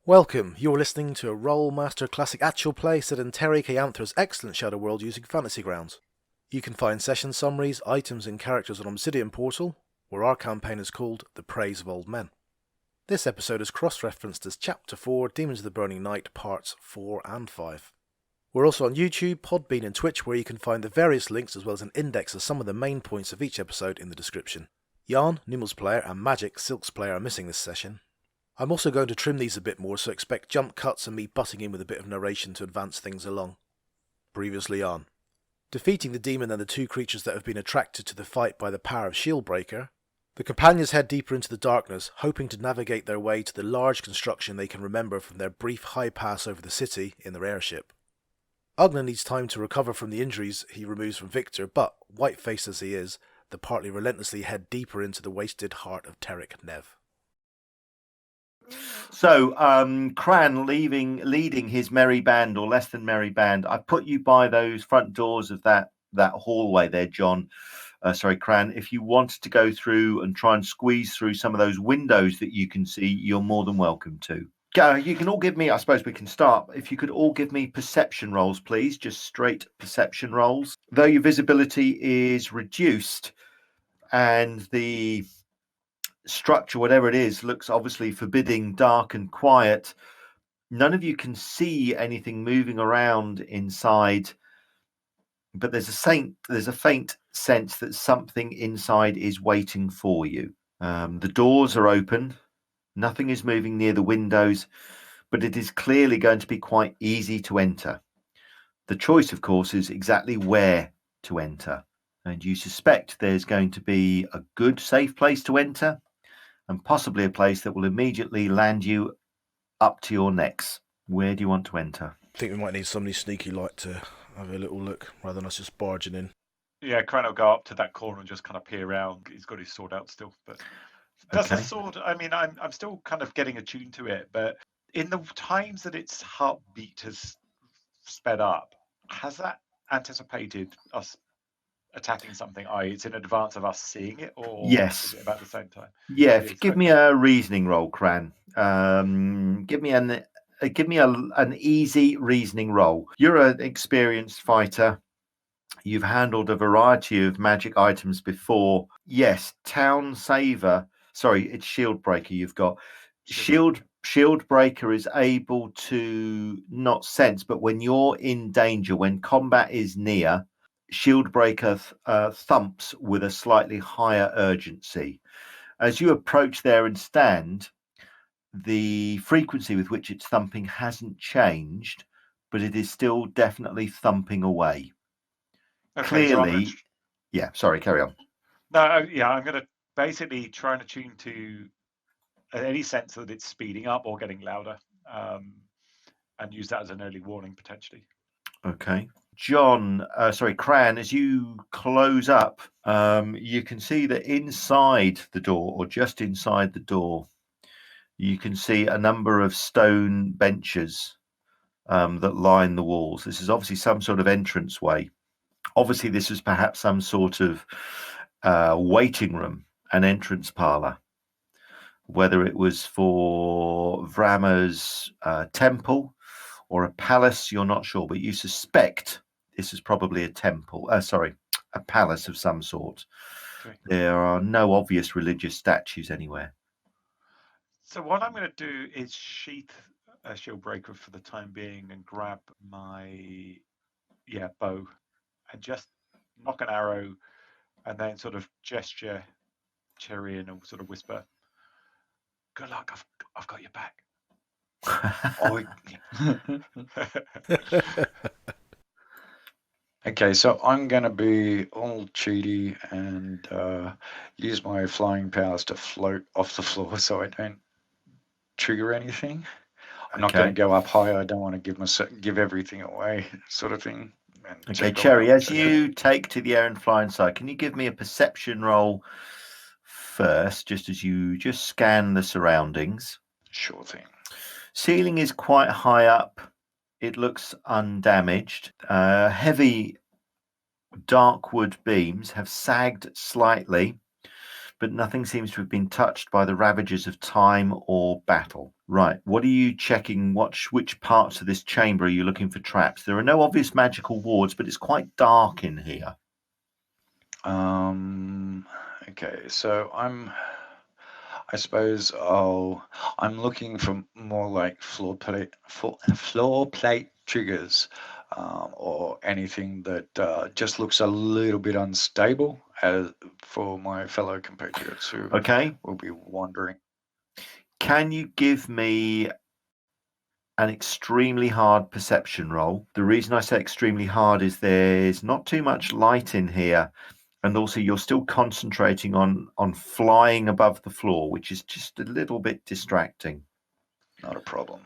Welcome, you're listening to a Rolemaster Classic Actual play set in Terry K Amthor's excellent Shadow world using Fantasy Grounds. You can find session summaries, items and characters on Obsidian Portal, where our campaign is called The Praise of Old Men. This episode is cross-referenced as Chapter 4, Demons of the Burning Night, Parts 4 and 5. We're also on YouTube, Podbean and Twitch, where you can find the various links as well as an index of some of the main points of each episode in the description. Jan, Numal's player, and Majyk, Sylke's player, are missing this session. I'm also going to trim these a bit more, so expect jump cuts and me butting in with a bit of narration to advance things along. Previously on. Defeating the demon and the two creatures that have been attracted to the fight by the power of Shieldbreaker, the companions head deeper into the darkness, hoping to navigate their way to the large construction they can remember from their brief high pass over the city in their airship. Ugnan needs time to recover from the injuries he removes from Victor, but, white-faced as he is, the partly relentlessly head deeper into the wasted heart of Tarek Nev. So, Cran leading his merry band, or less than merry band. I put you by those front doors of that hallway there, John. Cran. If you wanted to go through and try and squeeze through some of those windows that you can see, you're more than welcome to. You can all give me, I suppose we can start. If you could all give me perception rolls, please. Just straight perception rolls. Though your visibility is reduced and the structure, whatever it is, looks obviously forbidding, dark and quiet, none of you can see anything moving around inside, but there's a faint sense that something inside is waiting for you. The doors are open, nothing is moving near the windows, but it is clearly going to be quite easy to enter. The choice, of course, is exactly where to enter, and you suspect there's going to be a good, safe place to enter, and possibly a place that will immediately land you up to your necks. Where do you want to enter? I think we might need somebody sneaky like to have a little look, rather than us just barging in. Yeah, Cran will go up to that corner and just kind of peer around. He's got his sword out still, but does the sword, I mean, I'm still kind of getting attuned to it, but in the times that its heartbeat has sped up, has that anticipated us attacking something? It's in advance of us seeing it, or yes, is it about the same time? Yeah, give me a reasoning roll, Cran. Give me an easy reasoning roll. You're an experienced fighter. You've handled a variety of magic items before. Yes, Town Saver. Sorry, it's Shieldbreaker. You've got Shieldbreaker is able to not sense, but when you're in danger, when combat is near, Shieldbreaker thumps with a slightly higher urgency. As you approach there and stand, the frequency with which it's thumping hasn't changed, but it is still definitely thumping away. Okay, clearly, sorry, carry on. No, I'm going to basically try and attune to any sense that it's speeding up or getting louder, and use that as an early warning potentially. Okay. Cran, as you close up, you can see that inside the door, or just inside the door, you can see a number of stone benches that line the walls. This is obviously some sort of entranceway. Obviously, this is perhaps some sort of waiting room, an entrance parlor. Whether it was for Vrama's temple or a palace, you're not sure, but you suspect this is probably a temple. A palace of some sort. Okay. There are no obvious religious statues anywhere. So what I'm going to do is sheath a Shieldbreaker for the time being and grab my bow and just knock an arrow and then sort of gesture Cherry and sort of whisper, "Good luck, I've got your back." Okay, so I'm going to be all cheaty and use my flying powers to float off the floor so I don't trigger anything. I'm not going to go up high. I don't want to give everything away, sort of thing. Okay, Cherry, as you take to the air and fly inside, can you give me a perception roll first, just as you just scan the surroundings? Sure thing. Ceiling is quite high up. It looks undamaged. Heavy dark wood beams have sagged slightly, but nothing seems to have been touched by the ravages of time or battle. Right, what are you checking? Which parts of this chamber are you looking for traps? There are no obvious magical wards, but it's quite dark in here. Okay, so I suppose I'm looking for more like floor plate triggers, or anything that just looks a little bit unstable, as for my fellow compatriots who will be wandering. Can you give me an extremely hard perception roll? The reason I say extremely hard is there's not too much light in here. And also you're still concentrating on flying above the floor, which is just a little bit distracting. Not a problem.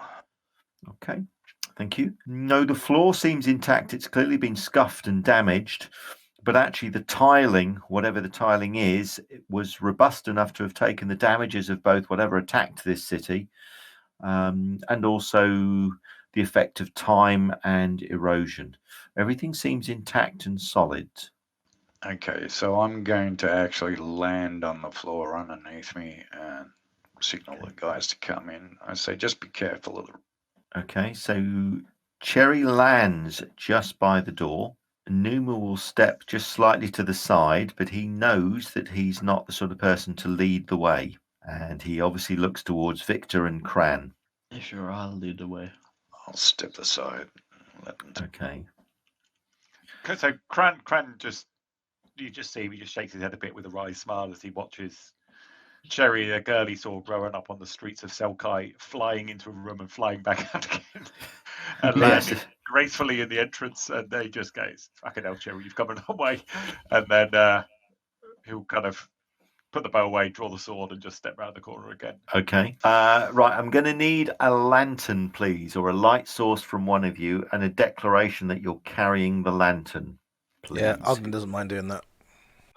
Okay, thank you. No, the floor seems intact. It's clearly been scuffed and damaged, but actually the tiling, whatever the tiling is, it was robust enough to have taken the damages of both whatever attacked this city, and also the effect of time and erosion. Everything seems intact and solid. Okay, so I'm going to actually land on the floor underneath me and signal the guys to come in. I say, just be careful of the... Okay, so Cherry lands just by the door. Numal will step just slightly to the side, but he knows that he's not the sort of person to lead the way. And he obviously looks towards Victor and Cran. Sure, I'll lead the way. I'll step aside. Okay. So Cran you just see him, he just shakes his head a bit with a wry smile as he watches Cherry, a girl he saw growing up on the streets of Sylke, flying into a room and flying back out again, and landing gracefully in the entrance. And they just goes, "Fucking hell, Cherry, you've come a long way." And then he'll kind of put the bow away, draw the sword, and just step round the corner again. Okay. Right, I'm going to need a lantern, please, or a light source from one of you, and a declaration that you're carrying the lantern, please. Yeah, Ugnan doesn't mind doing that.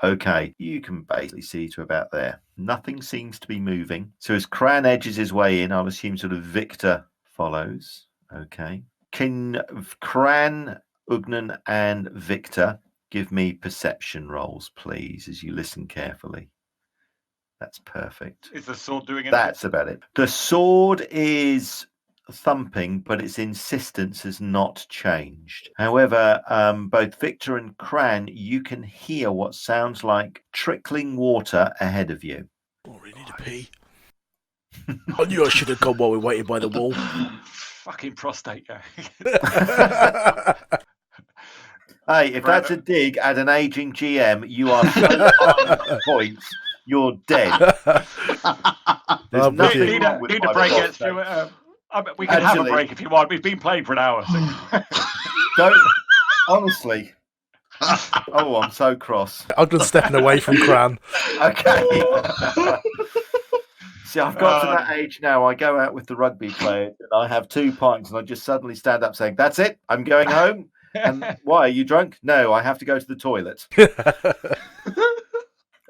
Okay, you can basically see to about there. Nothing seems to be moving. So as Cran edges his way in, I'll assume sort of Victor follows. Okay. Can Cran, Ugnan, and Victor give me perception rolls, please, as you listen carefully? That's perfect. Is the sword doing anything? That's about it. The sword is thumping, but its insistence has not changed. However, both Victor and Cran, you can hear what sounds like trickling water ahead of you. Oh, we need to pee. I knew I should have gone while we waited by the wall. Fucking prostate guy. Hey, if that's a dig at an aging GM, you are so on points. You're dead. There's nothing need wrong a with my break, prostate. Stuart. We can have a break if you want. We've been playing for an hour. So. Don't, honestly. Oh, I'm so cross. Ugnan stepping away from Cran. Okay. See, I've got to that age now. I go out with the rugby players and I have 2 pints and I just suddenly stand up saying, "That's it. I'm going home." And why? Are you drunk? No, I have to go to the toilet.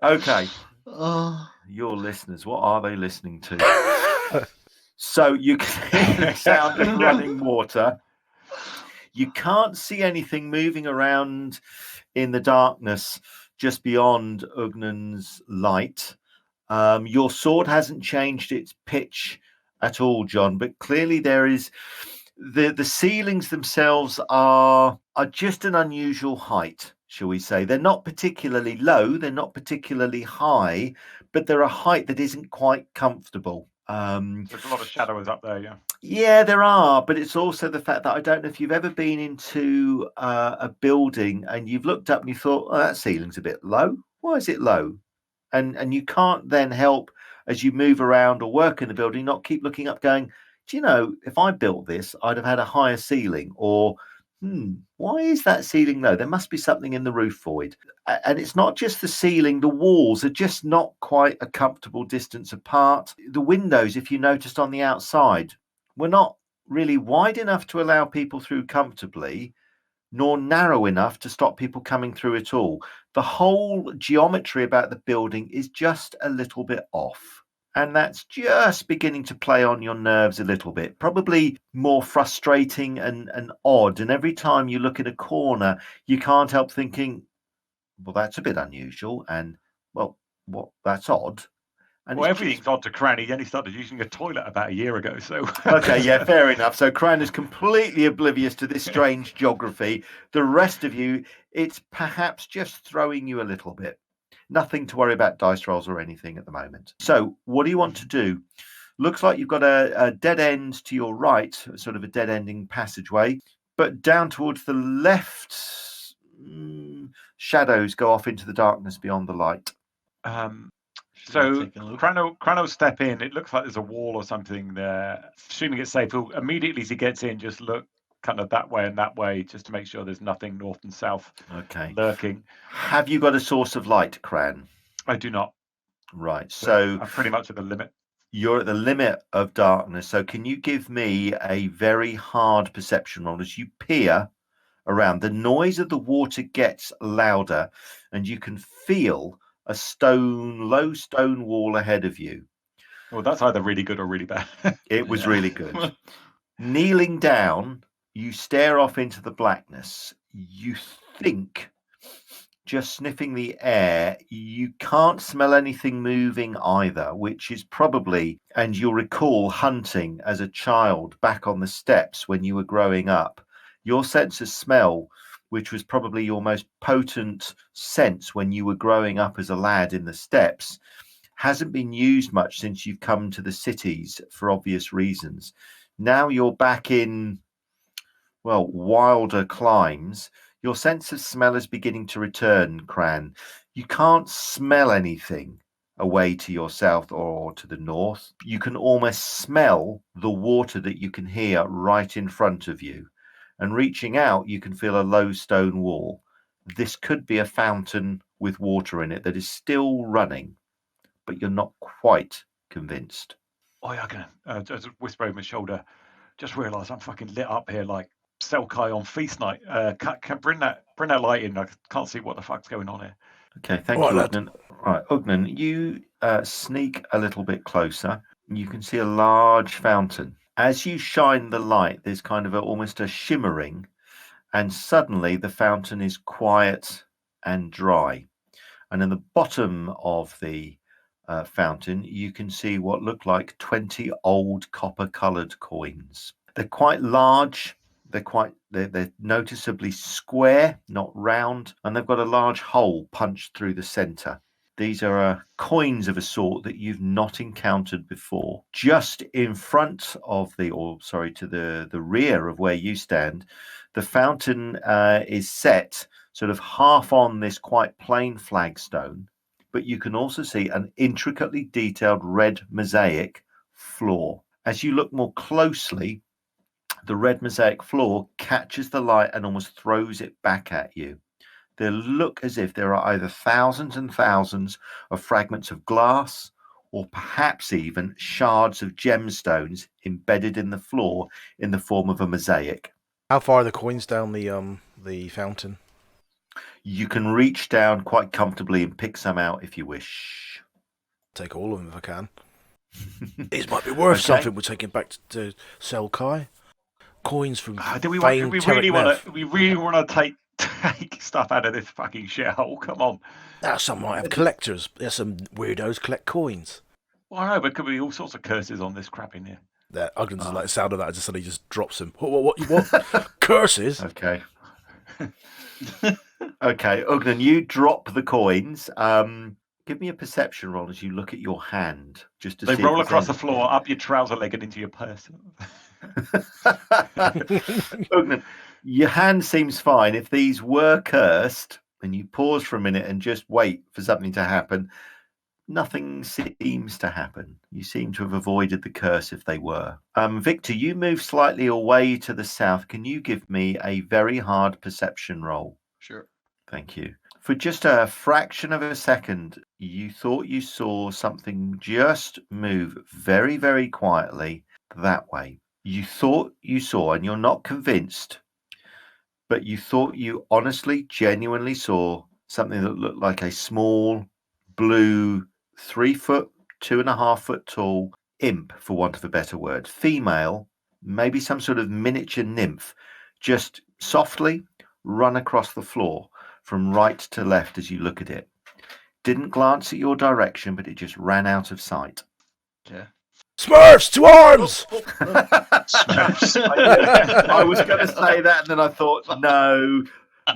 Okay. Your listeners, what are they listening to? So you can hear the sound of running water. You can't see anything moving around in the darkness just beyond Ugnan's light. Your sword hasn't changed its pitch at all, John, but clearly there is the ceilings themselves are just an unusual height, shall we say. They're not particularly low, they're not particularly high, but they're a height that isn't quite comfortable. There's a lot of shadows up there, yeah. Yeah, there are, but it's also the fact that I don't know if you've ever been into a building and you've looked up and you thought, "Oh, that ceiling's a bit low. Why is it low?" And you can't then help, as you move around or work in the building, not keep looking up going, "Do you know, if I built this, I'd have had a higher ceiling," or why is that ceiling low? There must be something in the roof void. And it's not just the ceiling, the walls are just not quite a comfortable distance apart. The windows, if you noticed on the outside, were not really wide enough to allow people through comfortably, nor narrow enough to stop people coming through at all. The whole geometry about the building is just a little bit off. And that's just beginning to play on your nerves a little bit, probably more frustrating and odd. And every time you look in a corner, you can't help thinking, well, that's a bit unusual. And, well, what? That's odd. And Well, it's everything's odd to Cran. He only started using a toilet about a year ago. So okay, yeah, fair enough. So Cran is completely oblivious to this strange geography. The rest of you, it's perhaps just throwing you a little bit. Nothing to worry about dice rolls or anything at the moment. So what do you want to do? Looks like you've got a dead end to your right, sort of a dead ending passageway, but down towards the left, shadows go off into the darkness beyond the light. So Crano step in. It looks like there's a wall or something there. Assuming it's safe, he'll, immediately as he gets in, just look kind of that way and that way, just to make sure there's nothing north and south lurking. Have you got a source of light, Cran? I do not. Right. So I'm pretty much at the limit. You're at the limit of darkness. So can you give me a very hard perception roll as you peer around? The noise of the water gets louder, and you can feel a low stone wall ahead of you. Well, that's either really good or really bad. It was really good. Kneeling down, you stare off into the blackness. You think, just sniffing the air, you can't smell anything moving either, which is probably, and you'll recall hunting as a child back on the steppes when you were growing up. Your sense of smell, which was probably your most potent sense when you were growing up as a lad in the steppes, hasn't been used much since you've come to the cities for obvious reasons. Now you're back in, well, wilder climes. Your sense of smell is beginning to return, Cran. You can't smell anything away to your south or to the north. You can almost smell the water that you can hear right in front of you. And reaching out, you can feel a low stone wall. This could be a fountain with water in it that is still running, but you're not quite convinced. Oh, Ugnan, just whisper over my shoulder. Just realised I'm fucking lit up here like Sylke on feast night. Can bring that light in. I can't see what the fuck's going on here. Okay, thank you, Ugnan. Right, Ugnan, you sneak a little bit closer. You can see a large fountain. As you shine the light, there's kind of almost a shimmering, and suddenly the fountain is quiet and dry. And in the bottom of the fountain, you can see what look like 20 old copper-coloured coins. They're quite large. They're noticeably square, not round, and they've got a large hole punched through the centre. These are coins of a sort that you've not encountered before. Just in front of to the rear of where you stand, the fountain is set sort of half on this quite plain flagstone, but you can also see an intricately detailed red mosaic floor. As you look more closely, the red mosaic floor catches the light and almost throws it back at you. They look as if there are either thousands and thousands of fragments of glass or perhaps even shards of gemstones embedded in the floor in the form of a mosaic. How far are the coins down the fountain? You can reach down quite comfortably and pick some out if you wish. Take all of them if I can. These might be worth something. We're taking back to Sylke. Coins from we really want to take stuff out of this fucking shithole. Come on. Now some might have collectors. There's some weirdos collect coins. Well, I know, but could be all sorts of curses on this crap in here. That Ugnan doesn't like the sound of that. Just suddenly just drops him. What? Curses? Okay. Okay, Ugnan, you drop the coins. Give me a perception roll as you look at your hand. Just to they see roll across the floor, up your trouser leg and into your purse. Ugnan, your hand seems fine. If these were cursed, and you pause for a minute and just wait for something to happen, nothing seems to happen. You seem to have avoided the curse if they were. Victor, you move slightly away to the south. Can you give me a very hard perception roll? Sure. Thank you. For just a fraction of a second, you thought you saw something just move very, very quietly that way. You thought you saw, and you're not convinced, but you thought you honestly, genuinely saw something that looked like a small, blue, 3 foot, 2.5 foot tall imp, for want of a better word, female, maybe some sort of miniature nymph, just softly run across the floor from right to left as you look at it. Didn't glance at your direction, but it just ran out of sight. Okay. Smurfs to arms! I was going to say that, and then I thought, no,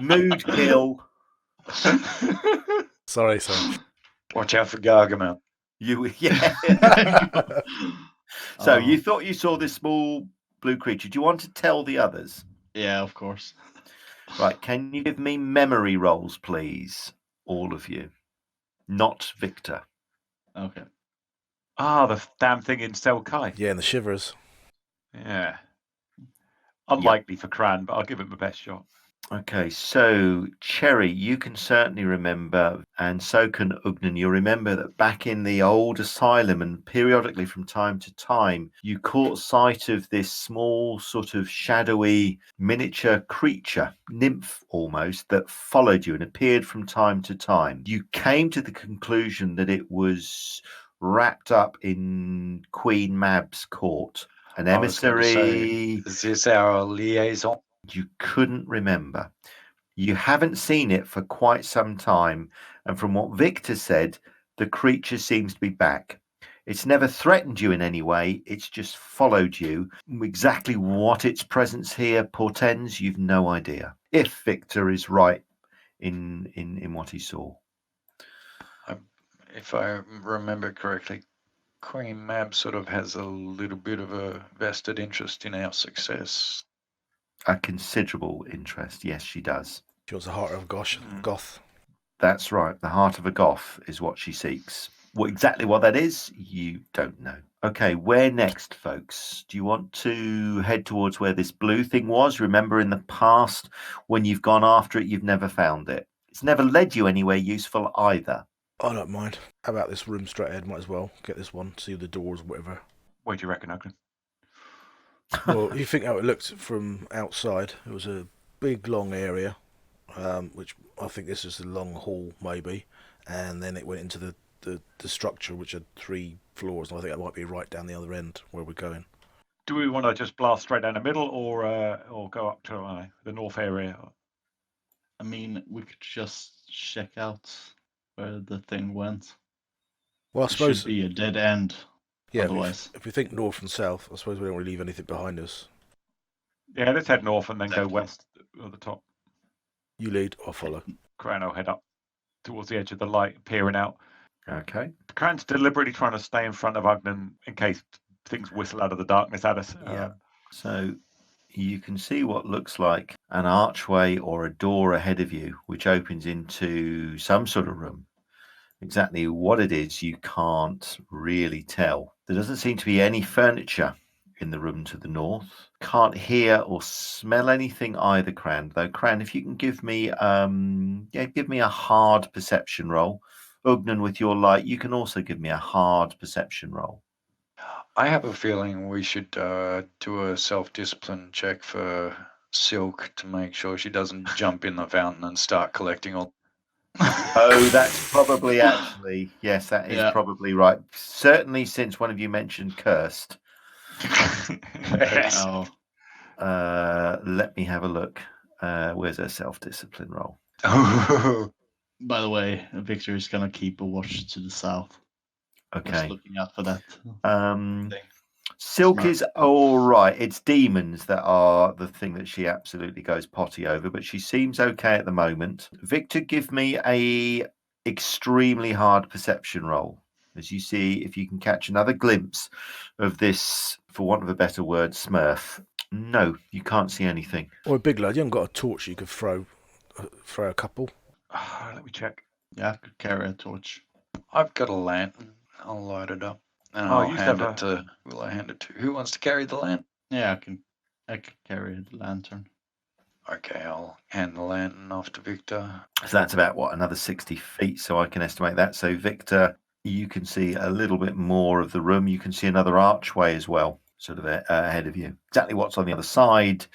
mood kill. Sorry. Watch out for Gargamel. So you thought you saw this small blue creature. Do you want to tell the others? Yeah, of course. Right, can you give me memory rolls, please? All of you. Not Victor. Okay. The damn thing in Sylke. Yeah, and the shivers. Yeah. Unlikely for Cran, but I'll give it my best shot. Okay, so Cherry, you can certainly remember, and so can Ugnan. You'll remember that back in the old asylum, and periodically from time to time, you caught sight of this small, sort of shadowy miniature creature, nymph almost, that followed you and appeared from time to time. You came to the conclusion that it was wrapped up in Queen Mab's court. An emissary. Is this our liaison? You couldn't remember. You haven't seen it for quite some time, and from what Victor said, the creature seems to be back. It's never threatened you in any way, it's just followed you. Exactly what its presence here portends, you've no idea. If Victor is right in what he saw. If I remember correctly, Queen Mab sort of has a little bit of a vested interest in our success. A considerable interest, yes, she does. She was the heart of Goth. That's right. The heart of a Goth is what she seeks. Exactly what that is, you don't know. Okay, where next, folks? Do you want to head towards where this blue thing was? Remember in the past, when you've gone after it, you've never found it. It's never led you anywhere useful either. I don't mind. How about this room straight ahead? Might as well get this one, see the doors, whatever. What do you reckon, Ugnan? Well, you think how it looked from outside. It was a big, long area, which I think this is the long hall, maybe. And then it went into the structure, which had 3 floors. And I think that might be right down the other end where we're going. Do we want to just blast straight down the middle or go up to the north area? I mean, we could just check out where the thing went. Well, I suppose it should be a dead end. Yeah, otherwise. if we think north and south, I suppose we don't really leave anything behind us. Yeah, let's head north and then go west at the top. You lead, I'll follow. Cran will head up towards the edge of the light, peering out. Okay. Cran's deliberately trying to stay in front of Ugnan in case things whistle out of the darkness at us. Yeah. So you can see what looks like an archway or a door ahead of you, which opens into some sort of room. Exactly what it is, you can't really tell. There doesn't seem to be any furniture in the room to the north. Can't hear or smell anything either, Cran. Though, Cran, if you can give me a hard perception roll. Ugnan, with your light, you can also give me a hard perception roll. I have a feeling we should do a self-discipline check for Sylke to make sure she doesn't jump in the fountain and start collecting all. Oh, that's probably actually, yes, that is probably right. Certainly since one of you mentioned cursed. Yes. Oh. Let me have a look. Where's her self-discipline roll? By the way, Victor is going to keep a watch to the south. Okay. Just looking out for that. Sylke is all right. It's demons that are the thing that she absolutely goes potty over, but she seems okay at the moment. Victor, give me a extremely hard perception roll as you see if you can catch another glimpse of this, for want of a better word, Smurf. No, you can't see anything. Or a big lad, you haven't got a torch you could throw a couple. Let me check. Yeah, I could carry a torch. I've got a lantern. I'll light it up. And Oh, I'll you hand have it to. Will I hand it to? Who wants to carry the lantern? Yeah, I could carry the lantern. Okay, I'll hand the lantern off to Victor. So that's about, another 60 feet, so I can estimate that. So, Victor, you can see a little bit more of the room. You can see another archway as well, sort of ahead of you. Exactly what's on the other side,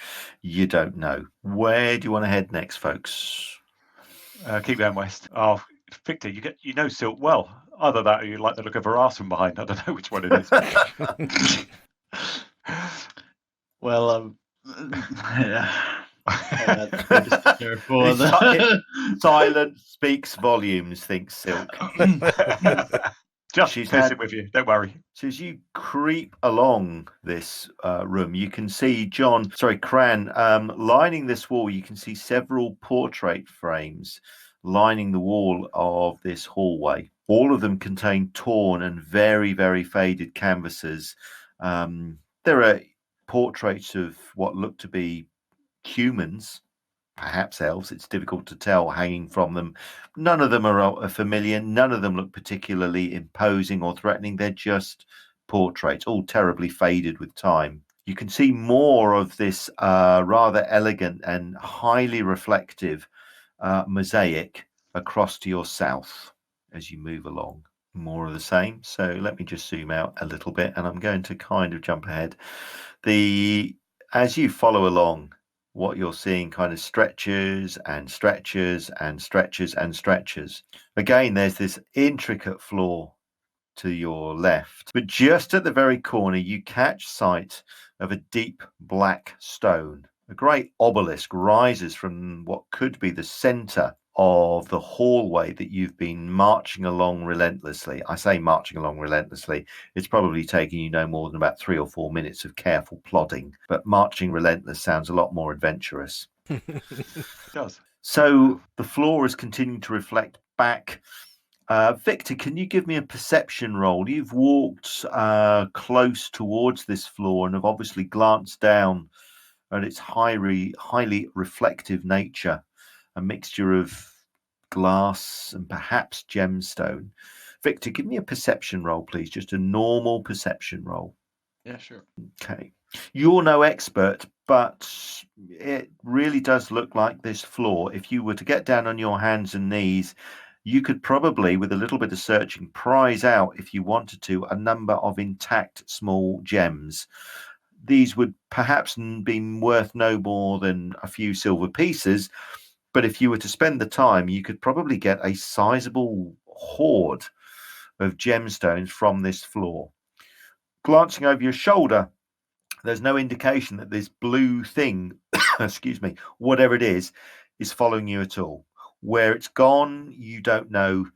you don't know. Where do you want to head next, folks? Keep going west. Oh, Victor, you know Sylke well. Either that or you like the look of her arse from behind. I don't know which one it is. Well, yeah. Just be careful. Silence speaks volumes, thinks Sylke. Just She's messing with you. Don't worry. So as you creep along this room, you can see Cran, lining this wall. You can see several portrait frames lining the wall of this hallway. All of them contain torn and very, very faded canvases. There are portraits of what look to be humans, perhaps elves, it's difficult to tell, hanging from them. None of them are familiar. None of them look particularly imposing or threatening. They're just portraits, all terribly faded with time. You can see more of this rather elegant and highly reflective mosaic across to your south as you move along. More of the same. So let me just zoom out a little bit, and I'm going to kind of jump ahead. As you follow along, what you're seeing kind of stretches and stretches and stretches and stretches. Again, there's this intricate floor to your left, but just at the very corner, you catch sight of a deep black stone. A great obelisk rises from what could be the center of the hallway that you've been marching along relentlessly. I say marching along relentlessly. It's probably taking you no more than about 3 or 4 minutes of careful plodding, but marching relentless sounds a lot more adventurous. It does. So the floor is continuing to reflect back. Victor, can you give me a perception roll? You've walked close towards this floor and have obviously glanced down at its highly reflective nature, a mixture of glass and perhaps gemstone. Victor, give me a perception roll, please. Just a normal perception roll. Yeah, sure. Okay. You're no expert, but it really does look like this floor. If you were to get down on your hands and knees, you could probably, with a little bit of searching, prize out, if you wanted to, a number of intact small gems. These would perhaps be worth no more than a few silver pieces, but if you were to spend the time, you could probably get a sizable hoard of gemstones from this floor. Glancing over your shoulder, there's no indication that this blue thing, excuse me, whatever it is following you at all. Where it's gone, you don't know.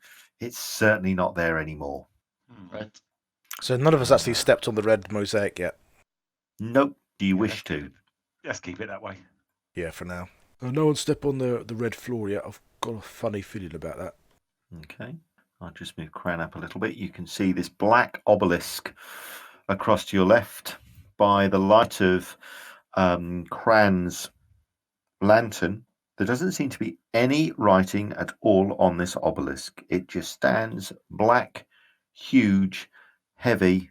It's certainly not there anymore. Right. So none of us actually stepped on the red mosaic yet? Nope. Do you wish to? Let's keep it that way. Yeah, for now. No one stepped on the red floor yet. I've got a funny feeling about that. Okay. I'll just move Cran up a little bit. You can see this black obelisk across to your left. By the light of Cran's lantern, there doesn't seem to be any writing at all on this obelisk. It just stands black, huge, heavy,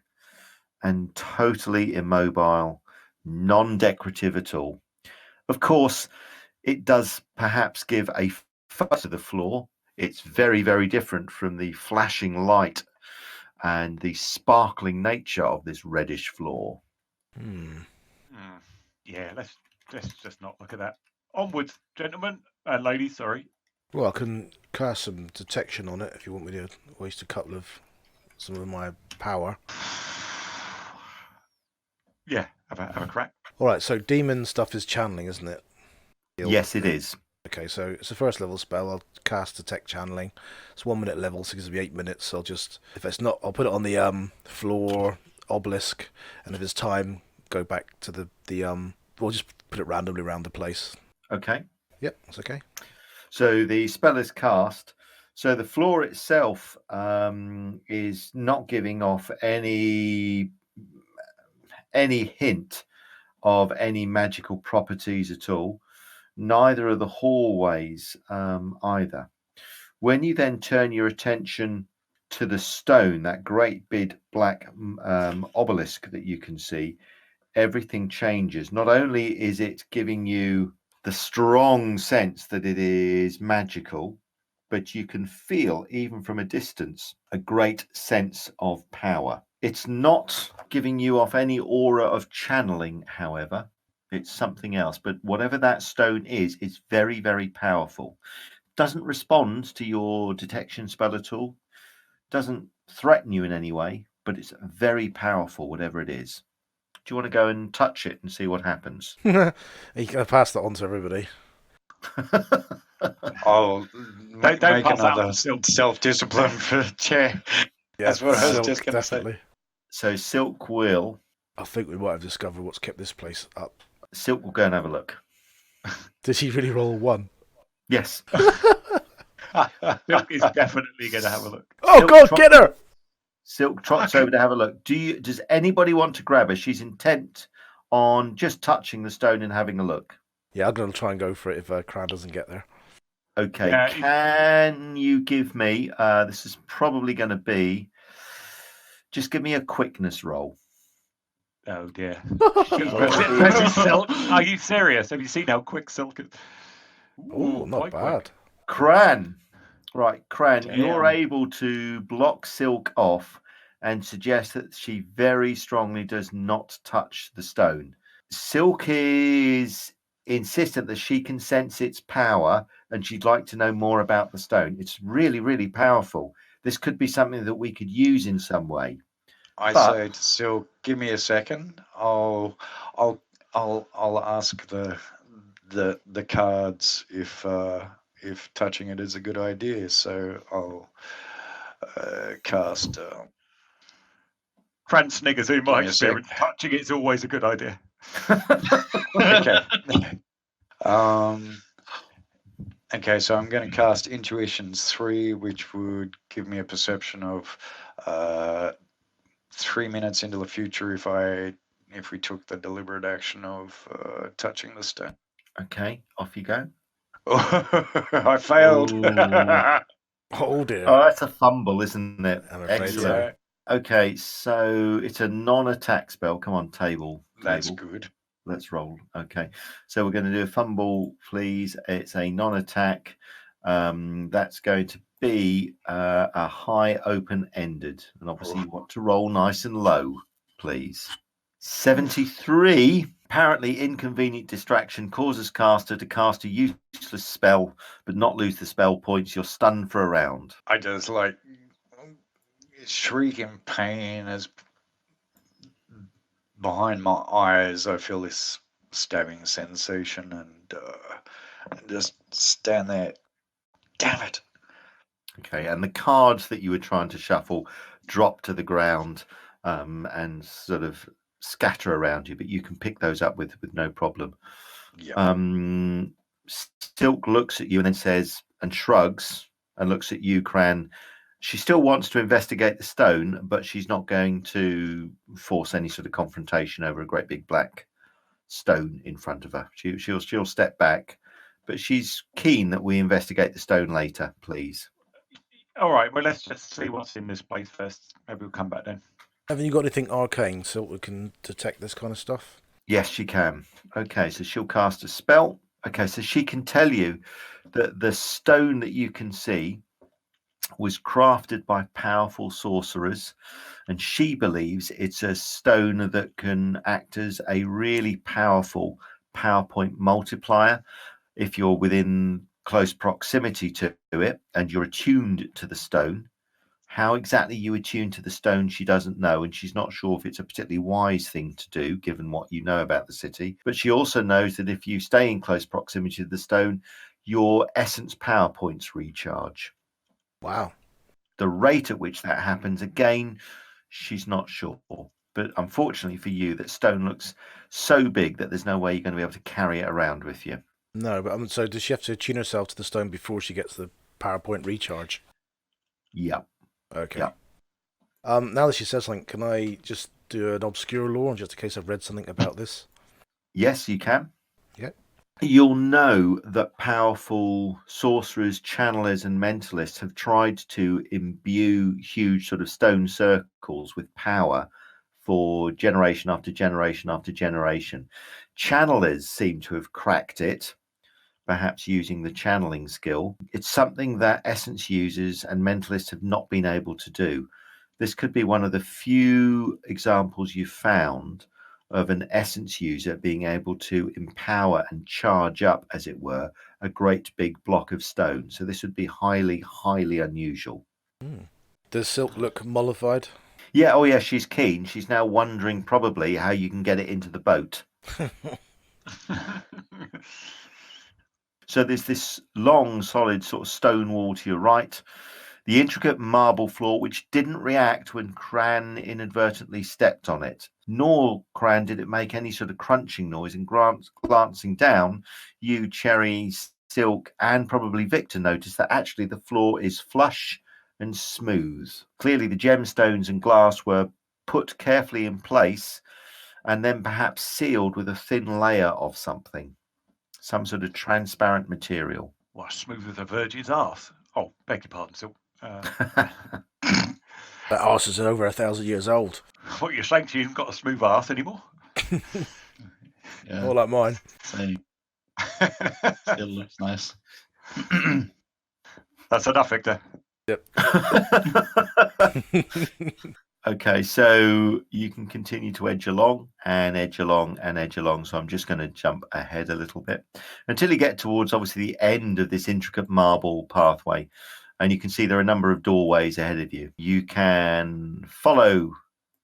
and totally immobile, non-decorative at all. Of course, it does perhaps give a fuzz to the floor. It's very, very different from the flashing light and the sparkling nature of this reddish floor. Yeah, let's just not look at that. Onwards, gentlemen and ladies. Sorry. Well, I can cast some detection on it if you want me to waste a couple of some of my power. Yeah, have a crack. All right, so demon stuff is channeling, isn't it? Yes, it is. Okay, so it's a first level spell. I'll cast detect channeling. It's 1 minute level, so it gives me 8 minutes. So if it's not, I'll put it on the floor obelisk, and if it's time, go back to we'll just put it randomly around the place. Okay. Yep, that's okay. So the spell is cast. So the floor itself is not giving off any hint of any magical properties at all. Neither are the hallways either. When you then turn your attention to the stone, that great big black obelisk that you can see, everything changes. Not only is it giving you the strong sense that it is magical, but you can feel, even from a distance, a great sense of power. It's not giving you off any aura of channeling, however. It's something else. But whatever that stone is, it's very, very powerful. Doesn't respond to your detection spell at all. Doesn't threaten you in any way, but it's very powerful, whatever it is. Do you want to go and touch it and see what happens? You can pass that on to everybody. I'll Don't make pass out another to Sylke. self-discipline for Chair. That's what I was Sylke, just going to say. definitely. So Sylke will I think we might have discovered what's kept this place up. Sylke will go and have a look. Did he really roll 1? Yes. Sylke is definitely going to have a look. Oh Sylke God, trot- get her! Sylke trots over to have a look. Does anybody want to grab her? She's intent on just touching the stone and having a look. Yeah, I'm going to try and go for it if Cran doesn't get there. Okay. Yeah, Can you give me? This is probably going to be. Just give me a quickness roll. Oh dear. She's Versus Sylke. Are you serious? Have you seen how quick Sylke is? Oh, not quite bad. quick. Cran. Right, Cran, Damn. you're able to block Sylke off and suggest that she very strongly does not touch the stone. Sylke is insistent that she can sense its power and she'd like to know more about the stone. It's really, really powerful. This could be something that we could use in some way. I But- say to Sil, give me a second. I'll ask the cards if touching it is a good idea. So I'll cast. Cran sniggers, in me my a experience, touching it is always a good idea. Okay. Okay, so I'm going to cast Intuitions 3, which would give me a perception of 3 minutes into the future if we took the deliberate action of touching the stone. Okay, off you go. I failed. Ooh. Oh dear. Oh, that's a fumble, isn't it? I'm afraid Excellent. so. Yeah, Okay, so it's a non-attack spell. Come on, table. that's Table. good. Let's roll. Okay, so we're going to do a fumble, please. It's a non-attack. That's going to be a high open-ended, and obviously you want to roll nice and low, please. 73. Apparently, inconvenient distraction causes caster to cast a useless spell, but not lose the spell points. You're stunned for a round. I just like shriek in pain as behind my eyes I feel this stabbing sensation and just stand there. Damn it. Okay, and the cards that you were trying to shuffle drop to the ground and sort of scatter around you, but you can pick those up with no problem. Yeah. Sylke looks at you and then says, and shrugs and looks at you, Cran. She still wants to investigate the stone, but she's not going to force any sort of confrontation over a great big black stone in front of her. She'll step back, but she's keen that we investigate the stone later, please. All right, well, let's just see what's in this place first. Maybe we'll come back then. Haven't you got anything arcane so we can detect this kind of stuff? Yes, she can. Okay, so she'll cast a spell. Okay, so she can tell you that the stone that you can see was crafted by powerful sorcerers, and she believes it's a stone that can act as a really powerful PowerPoint multiplier if you're within close proximity to it and you're attuned to the stone. How exactly you attune to the stone, she doesn't know, and she's not sure if it's a particularly wise thing to do, given what you know about the city. But she also knows that if you stay in close proximity to the stone, your essence power points recharge. Wow. The rate at which that happens, again, she's not sure. But unfortunately for you, that stone looks so big that there's no way you're going to be able to carry it around with you. No, but so does she have to attune herself to the stone before she gets the PowerPoint recharge? Yeah. Okay. Yeah. Now that she says something, can I just do an obscure lore just in case I've read something about this? Yes, you can. Yeah. You'll know that powerful sorcerers, channelers, and mentalists have tried to imbue huge sort of stone circles with power for generation after generation after generation. Channelers seem to have cracked it, perhaps using the channeling skill. It's something that Essence users and mentalists have not been able to do. This could be one of the few examples you've found of an Essence user being able to empower and charge up, as it were, a great big block of stone. So this would be highly, highly unusual. Does Sylke look mollified? Yeah, oh yeah, she's keen. She's now wondering probably how you can get it into the boat. So there's this long, solid sort of stone wall to your right. The intricate marble floor, which didn't react when Cran inadvertently stepped on it. Nor, Cran, did it make any sort of crunching noise. And glancing down, you, Cherry, Sylke, and probably Victor noticed that actually the floor is flush and smooth. Clearly, the gemstones and glass were put carefully in place and then perhaps sealed with a thin layer of something, some sort of transparent material. Well, smooth as a virgin's arse. Oh, beg your pardon, Sylke. That arse is over 1,000 years old. What you're saying to you, haven't got a smooth arse anymore? Yeah, All like mine. same. Still looks nice. That's enough, Victor. Yep. Okay, so you can continue to edge along and edge along and edge along. So I'm just going to jump ahead a little bit until you get towards obviously the end of this intricate marble pathway. And you can see there are a number of doorways ahead of you. You can follow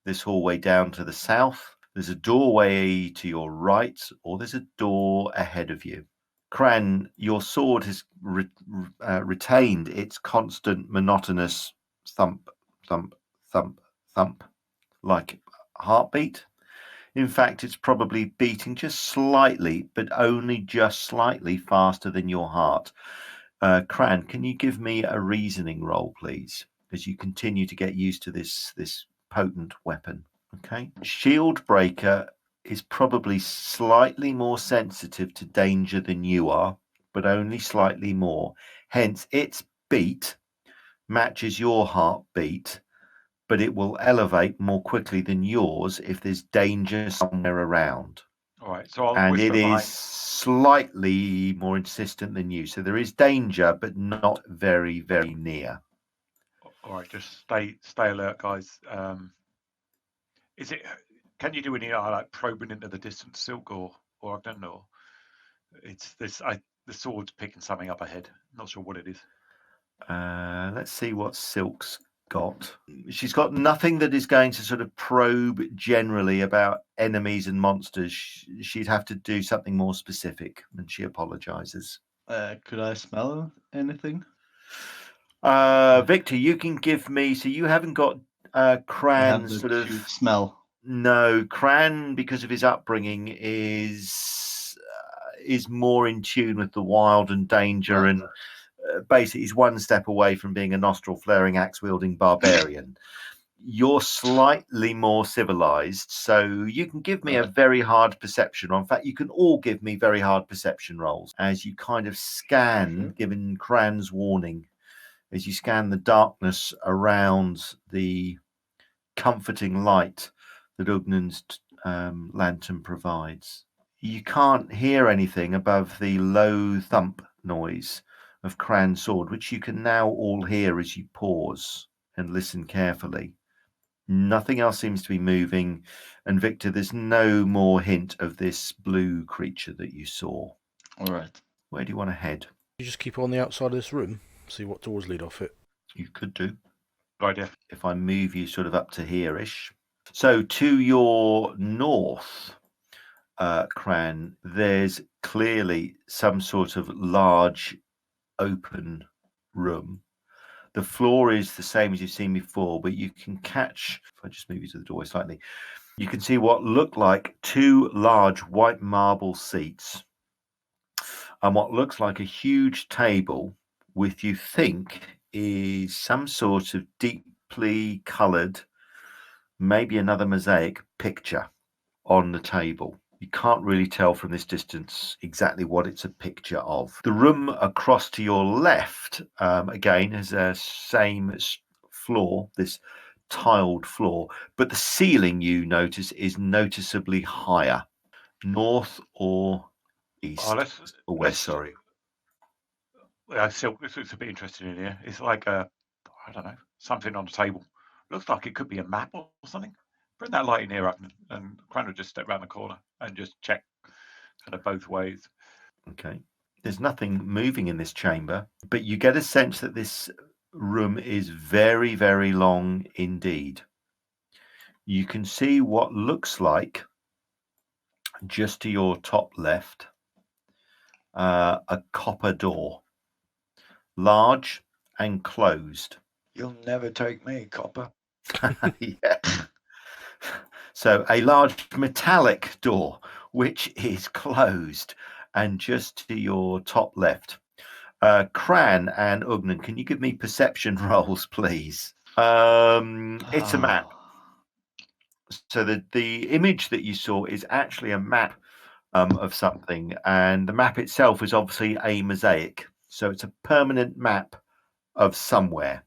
this hallway down to the south. There's a doorway to your right, or there's a door ahead of you. Cran, your sword has retained its constant monotonous thump, thump, thump, thump, like heartbeat. In fact, it's probably beating just slightly, but only just slightly faster than your heart. Cran, can you give me a reasoning roll, please, as you continue to get used to this potent weapon? Okay. Shieldbreaker is probably slightly more sensitive to danger than you are, but only slightly more. Hence, its beat matches your heartbeat, but it will elevate more quickly than yours if there's danger somewhere around. All right, so I'll And whisper it behind. is slightly more insistent than you. So there is danger, but not very, very near. All right, just stay alert, guys. Is it? Can you do any like probing into the distance, Sylke or Ugnan, or it's this? The sword's picking something up ahead. Not sure what it is. Let's see what Sylke's got. She's got nothing that is going to sort of probe generally about enemies and monsters. She'd have to do something more specific, and she apologizes. Could I smell anything? Victor, you can give me. So you haven't got I have Cran's the sort of cute smell. No, Cran, because of his upbringing, is more in tune with the wild and danger, Right. and basically he's one step away from being a nostril flaring, axe wielding barbarian. You're slightly more civilized, so you can give me a very hard perception. In fact, you can all give me very hard perception rolls as you kind of scan, given Cran's warning, as you scan the darkness around the comforting light that Ugnan's lantern provides. You can't hear anything above the low thump noise of Cran's sword, which you can now all hear as you pause and listen carefully. Nothing else seems to be moving, and Victor, there's no more hint of this blue creature that you saw. All right. Where do you want to head? You just keep on the outside of this room, see what doors lead off it. You could do. Good idea. If I move you sort of up to here-ish. So to your north, Cran, there's clearly some sort of large open room. The floor is the same as you've seen before, but you can catch, if I just move you to the doorway slightly, you can see what look like two large white marble seats and what looks like a huge table with, you think, is some sort of deeply coloured, maybe another mosaic picture on the table. You can't really tell from this distance exactly what it's a picture of. The room across to your left, again, has a same floor, this tiled floor, but the ceiling, you notice, is noticeably higher. North or east? Or west, sorry. Sylke, this looks a bit interesting in here. It's like I don't know, something on the table. Looks like it could be a map or something. Bring that light in here, Ugnan, and Cran will just step around the corner and just check kind of both ways. Okay. There's nothing moving in this chamber, but you get a sense that this room is very, very long indeed. you can see what looks like, just to your top left, a copper door, large and closed. You'll never take me, copper. Yeah. So a large metallic door, which is closed, and just to your top left. Cran and Ugnan, can you give me perception rolls, please? It's a map. So the image that you saw is actually a map of something, and the map itself is obviously a mosaic. So it's a permanent map of somewhere,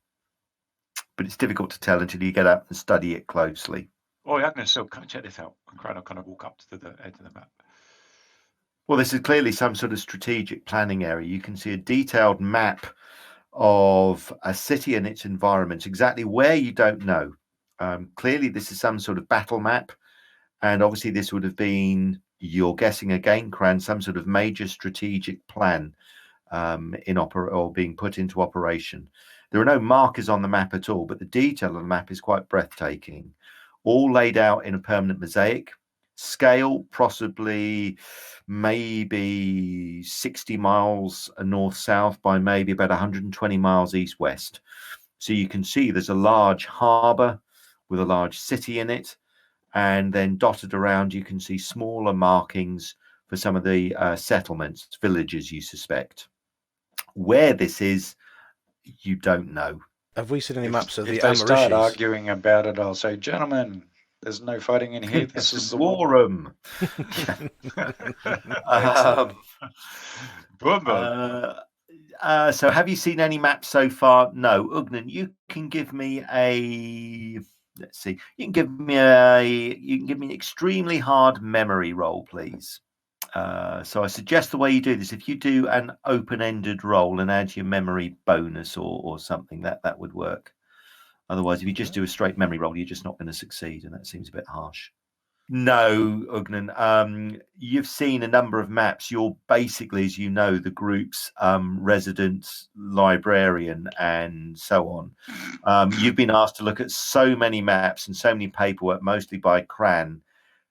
but it's difficult to tell until you get up and study it closely. Oh, yeah, I'm going to still kind of check this out. I'm trying to kind of walk up to the edge of the map. Well, this is clearly some sort of strategic planning area. You can see a detailed map of a city and its environment, exactly where you don't know. Clearly, this is some sort of battle map. And obviously, this would have been, you're guessing again, Cran, some sort of major strategic plan or being put into operation. There are no markers on the map at all, but the detail of the map is quite breathtaking. All laid out in a permanent mosaic. Scale, possibly maybe 60 miles north-south by maybe about 120 miles east-west. So you can see there's a large harbour with a large city in it. And then dotted around, you can see smaller markings for some of the settlements, villages, you suspect. Where this is, you don't know. Have we seen any maps of the If they start Amarishis? arguing about it, I'll say, gentlemen, there's no fighting in here. This is the war room. So have you seen any maps so far? No. Ugnan, you can give me a... Let's see. You can give me an extremely hard memory roll, please. So I suggest the way you do this, if you do an open-ended roll and add your memory bonus or something, that would work. Otherwise, if you just do a straight memory roll, you're just not going to succeed, and that seems a bit harsh. No, Ugnan. You've seen a number of maps. You're basically, as you know, the group's resident librarian and so on. You've been asked to look at so many maps and so many paperwork, mostly by Cran,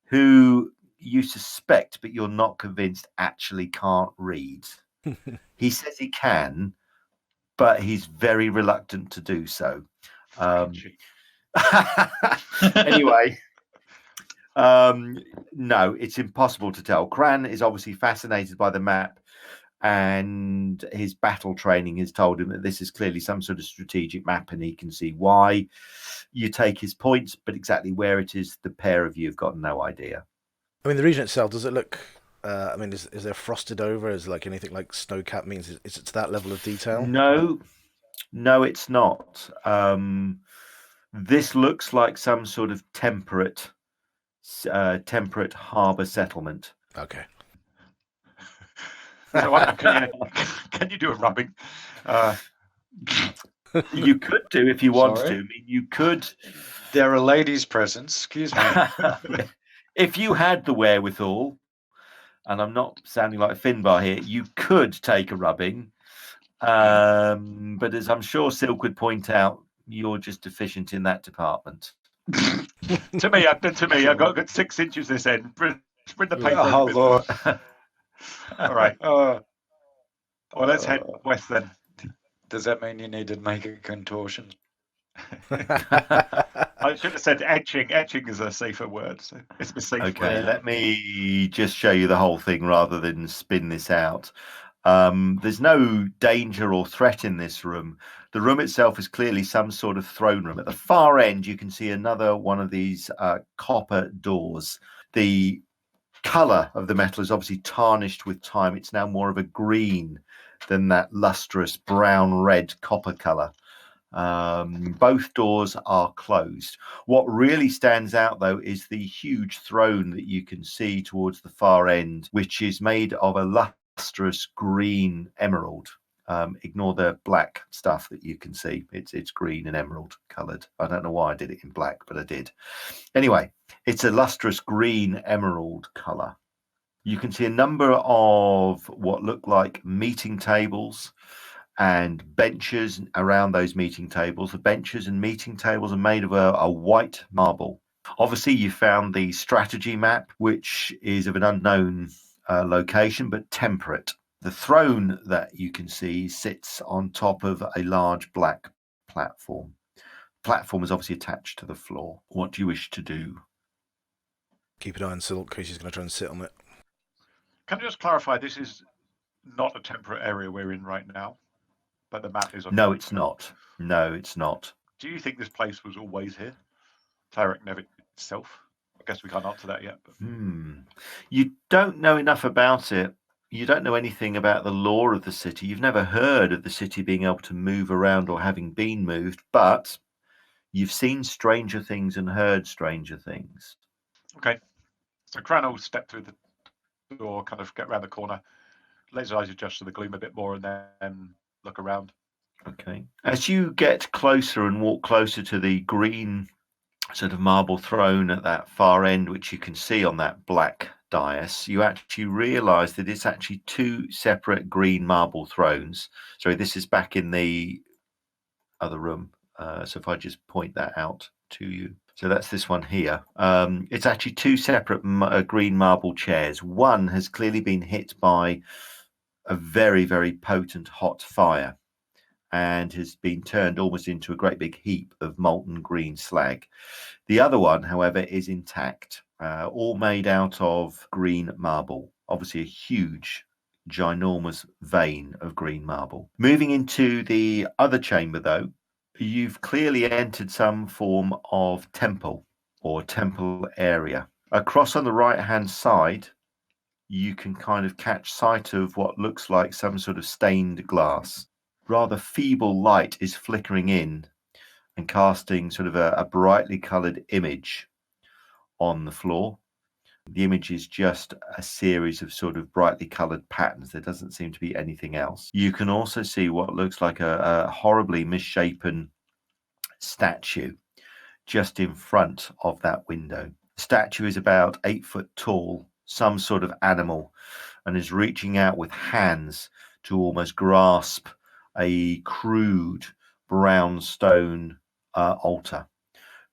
who you suspect, but you're not convinced, actually can't read. He says he can, but he's very reluctant to do so. Anyway. No, it's impossible to tell. Cran is obviously fascinated by the map, and his battle training has told him that this is clearly some sort of strategic map, and he can see why. You take his points, but exactly where it is, the pair of you have got no idea. I mean, the region itself, does it look... is there frosted over? Is like anything like snow-capped means? Is it to that level of detail? No, it's not. This looks like some sort of temperate harbour settlement. Okay. So can you do a rubbing? You could do if you want to. I mean, you could. There are ladies present. Excuse me. If you had the wherewithal, and I'm not sounding like Finbar here, you could take a rubbing. But as I'm sure Sylke would point out, you're just deficient in that department. to me, I've got 6 inches this end. Bring the paper. Oh, Lord. All right. Well, let's head west then. Does that mean you need to make a contortion? I should have said etching. Etching is a safer word. So it's a safe Okay, word. let me just show you the whole thing rather than spin this out. There's no danger or threat in this room. The room itself is clearly some sort of throne room. At the far end, you can see another one of these copper doors. The colour of the metal is obviously tarnished with time. It's now more of a green than that lustrous brown-red copper colour. Both doors are closed. What really stands out, though, is the huge throne that you can see towards the far end, which is made of a lustrous green emerald. Ignore the black stuff that you can see. It's green and emerald coloured. I don't know why I did it in black, but I did. Anyway, it's a lustrous green emerald colour. You can see a number of what look like meeting tables and benches around those meeting tables. The benches and meeting tables are made of a white marble. Obviously, you found the strategy map, which is of an unknown location, but temperate. The throne that you can see sits on top of a large black platform. The platform is obviously attached to the floor. What do you wish to do? Keep an eye on Sylke, because she's going to try and sit on it. Can I just clarify, this is not a temperate area we're in right now, but the map is on. No, it's not. No, it's not. Do you think this place was always here? Tarek Nev itself? I guess we can't answer that yet. But... You don't know enough about it. You don't know anything about the lore of the city. You've never heard of the city being able to move around or having been moved, but you've seen stranger things and heard stranger things. Okay. So Cran will step through the door, kind of get around the corner, let his eyes adjust to the gloom a bit more, and then look around. Okay. As you get closer and walk closer to the green sort of marble throne at that far end, which you can see on that black dais, you actually realize that it's actually two separate green marble thrones. Sorry, this is back in the other room. So if I just point that out to you. So that's this one here. It's actually two separate green marble chairs. One has clearly been hit by a very, very potent hot fire and has been turned almost into a great big heap of molten green slag. The other one, however, is intact, all made out of green marble. Obviously a huge, ginormous vein of green marble. Moving into the other chamber, though, you've clearly entered some form of temple or temple area. Across on the right-hand side, you can kind of catch sight of what looks like some sort of stained glass. Rather feeble light is flickering in and casting sort of a brightly coloured image on the floor. The image is just a series of sort of brightly coloured patterns. There doesn't seem to be anything else. You can also see what looks like a horribly misshapen statue just in front of that window. The statue is about 8 foot tall, some sort of animal, and is reaching out with hands to almost grasp a crude brown stone altar.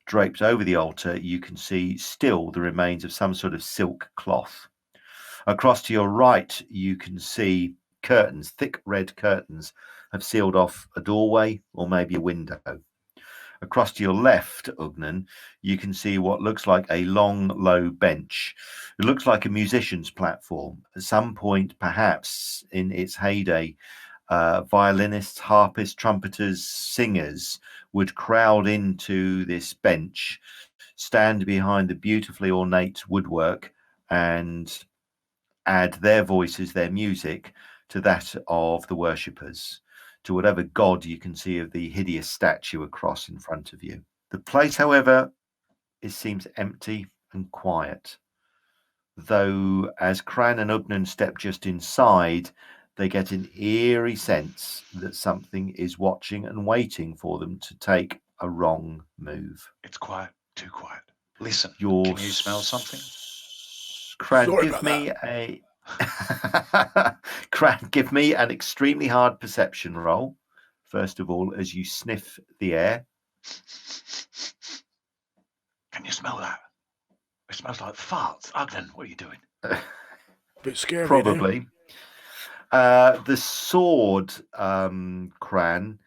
Draped over the altar, you can see still the remains of some sort of silk cloth. Across to your right, you can see curtains, thick red curtains, have sealed off a doorway or maybe a window. Across to your left, Ugnan, you can see what looks like a long, low bench. It looks like a musician's platform. At some point, perhaps in its heyday, violinists, harpists, trumpeters, singers would crowd into this bench, stand behind the beautifully ornate woodwork, and add their voices, their music, to that of the worshippers, to whatever god you can see of the hideous statue across in front of you. The place, however, seems empty and quiet, though as Cran and Ugnan step just inside, they get an eerie sense that something is watching and waiting for them to take a wrong move. It's quiet, too quiet. Listen, can you smell something? Cran, Sorry give about me a Cran, give me an extremely hard perception roll, first of all, as you sniff the air. Can you smell that? It smells like farts. Ugnan, what are you doing? Bit scary. Probably. The sword, Cran,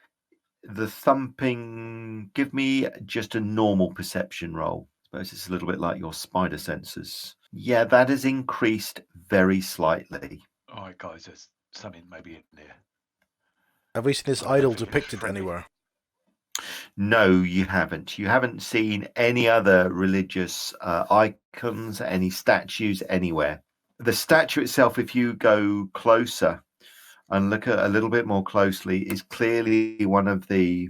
the thumping, give me just a normal perception roll. I suppose it's a little bit like your spider senses. Yeah, that has increased very slightly. All right, guys, there's something maybe in there. Have we seen this I idol think it's depicted friendly. anywhere? No, you haven't. You haven't seen any other religious icons, any statues anywhere. The statue itself, if you go closer and look at a little bit more closely, is clearly one of the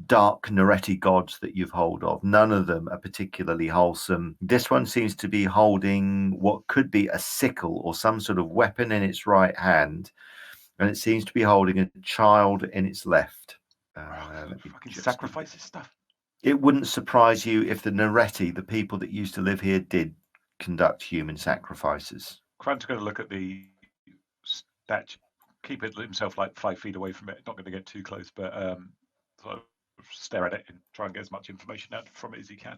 dark Nereti gods that you've hold of. None of them are particularly wholesome. This one seems to be holding what could be a sickle or some sort of weapon in its right hand, and it seems to be holding a child in its left. Fucking sacrifice this stuff. It wouldn't surprise you if the Nereti, the people that used to live here, did conduct human sacrifices. Cran's going to look at the statue, keep it himself like 5 feet away from it, not going to get too close, but sort of stare at it and try and get as much information out from it as he can.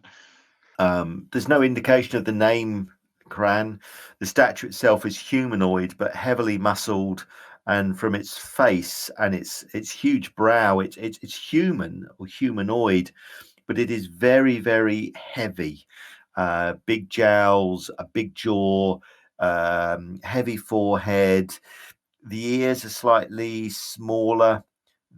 There's no indication of the name Kran. The statue itself is humanoid but heavily muscled, and from its face and its huge brow, it's human or humanoid, but it is very, very heavy. Big jowls, a big jaw, heavy forehead. The ears are slightly smaller.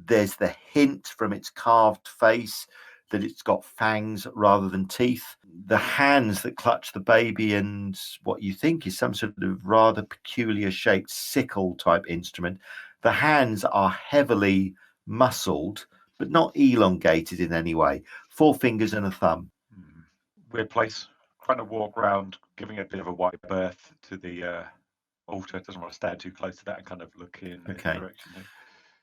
There's the hint from its carved face that it's got fangs rather than teeth. The hands that clutch the baby and what you think is some sort of rather peculiar shaped sickle type instrument. The hands are heavily muscled, but not elongated in any way. 4 fingers and a thumb. Weird place. Trying to walk around, giving a bit of a wide berth to the altar. Doesn't want to stand too close to that and kind of look in the direction here.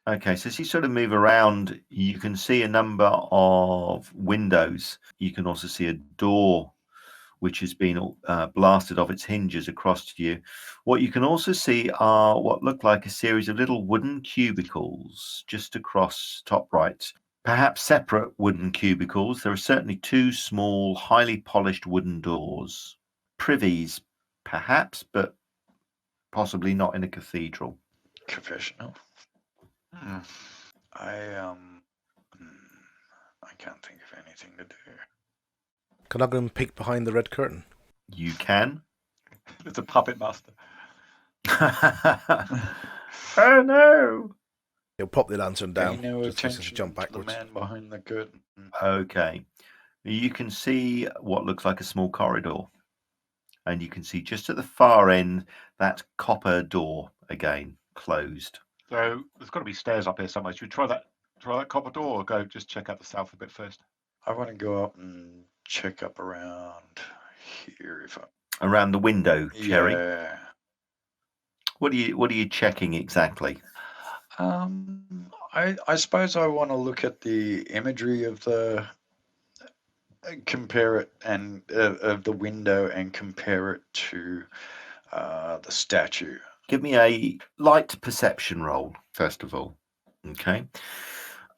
Okay, so as you sort of move around, you can see a number of windows. You can also see a door which has been blasted off its hinges across to you. What you can also see are what look like a series of little wooden cubicles just across top right. Perhaps separate wooden cubicles. There are certainly 2 small, highly polished wooden doors. Privies, perhaps, but possibly not in a cathedral. Confessional. I can't think of anything to do. Can I go and peek behind the red curtain? You can. It's a puppet master. Oh no! He'll pop the lantern down. Pay no just attention jump to the backwards. man behind the curtain. Okay. You can see what looks like a small corridor. And you can see just at the far end that copper door again, closed. So there's got to be stairs up here somewhere. Should we try that copper door, or go just check out the south a bit first? I want to go up and check up around here around the window, Cherry. Yeah. What are you checking exactly? I suppose I want to look at the imagery of the compare it and of the window and compare it to the statue. Give me a light perception roll, first of all. Okay.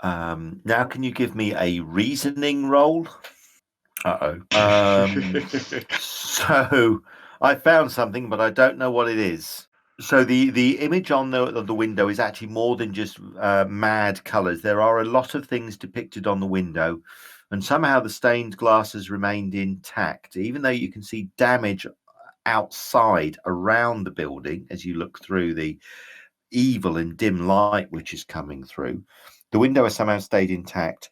Now, can you give me a reasoning roll? So I found something, but I don't know what it is. So the image on the window is actually more than just mad colours. There are a lot of things depicted on the window, and somehow the stained glass has remained intact, even though you can see damage outside around the building as you look through the evil and dim light which is coming through. The window has somehow stayed intact.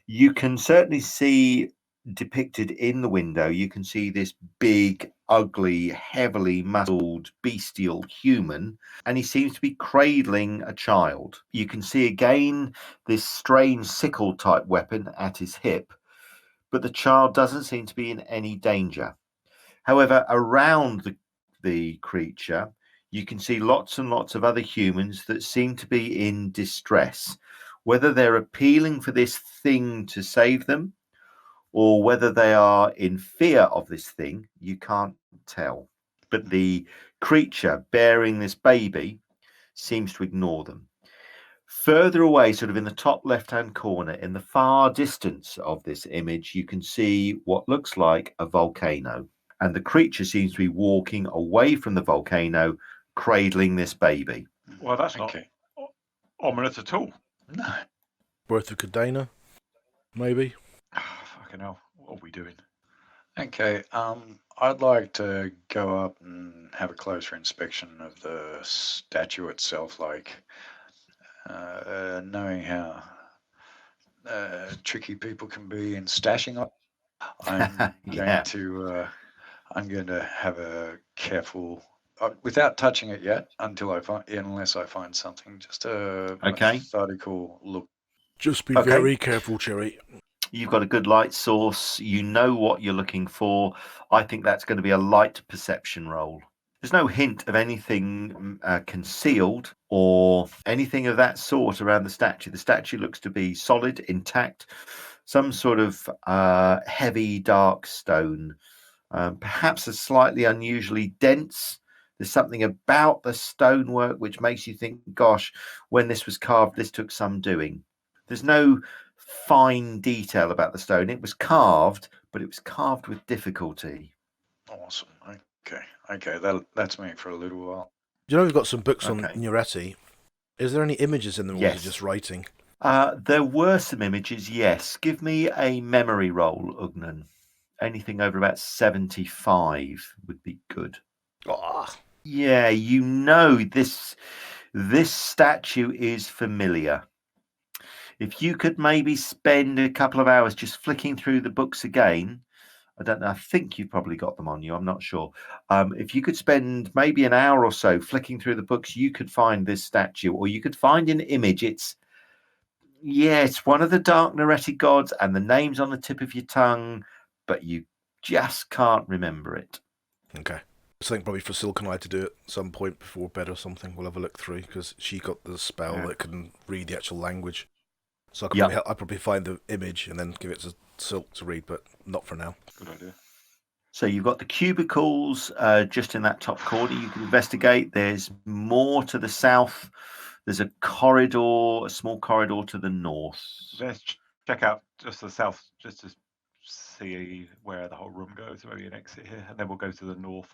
You can certainly see depicted in the window, you can see this big, ugly, heavily muscled, bestial human, and he seems to be cradling a child. You can see again this strange sickle type weapon at his hip, but the child doesn't seem to be in any danger. However, around the creature, you can see lots and lots of other humans that seem to be in distress. Whether they're appealing for this thing to save them, or whether they are in fear of this thing, you can't tell. But the creature bearing this baby seems to ignore them. Further away, sort of in the top left-hand corner, in the far distance of this image, you can see what looks like a volcano. And the creature seems to be walking away from the volcano, cradling this baby. Well, that's not ominous at all. No. Worth of Cadena, maybe. Fucking hell, what are we doing? Okay, I'd like to go up and have a closer inspection of the statue itself, like knowing how tricky people can be in stashing up. I'm going to have a careful, without touching it yet, unless I find something, just a methodical look. Just be very careful, Cherry. You've got a good light source. You know what you're looking for. I think that's going to be a light perception roll. There's no hint of anything concealed or anything of that sort around the statue. The statue looks to be solid, intact, some sort of heavy, dark stone, perhaps a slightly unusually dense. There's something about the stonework which makes you think, gosh, when this was carved, this took some doing. There's no fine detail about the stone. It was carved, but it was carved with difficulty. Awesome. Okay. That's me for a little while. You know we've got some books on Okay. Nuretti. Is there any images in them, or is it Yes. just writing? There were some images, yes. Give me a memory roll, Ugnan. Anything over about 75 would be good. Ah, Yeah, you know this statue is familiar. If you could maybe spend a couple of hours just flicking through the books again, I don't know, I think you've probably got them on you, I'm not sure. If you could spend maybe an hour or so flicking through the books, you could find this statue, or you could find an image. It's one of the Dark Nereti gods, and the name's on the tip of your tongue, but you just can't remember it. okay. I think probably for Sylke and I to do it at some point before bed or something. We'll have a look through, because she got the spell that can read the actual language. So I could probably find the image and then give it to Sylke to read, but not for now. Good idea. So you've got the cubicles just in that top corner you can investigate. There's more to the south. There's a corridor, a small corridor to the north. Let's check out just the south, just to see where the whole room goes. Maybe an exit here, and then we'll go to the north.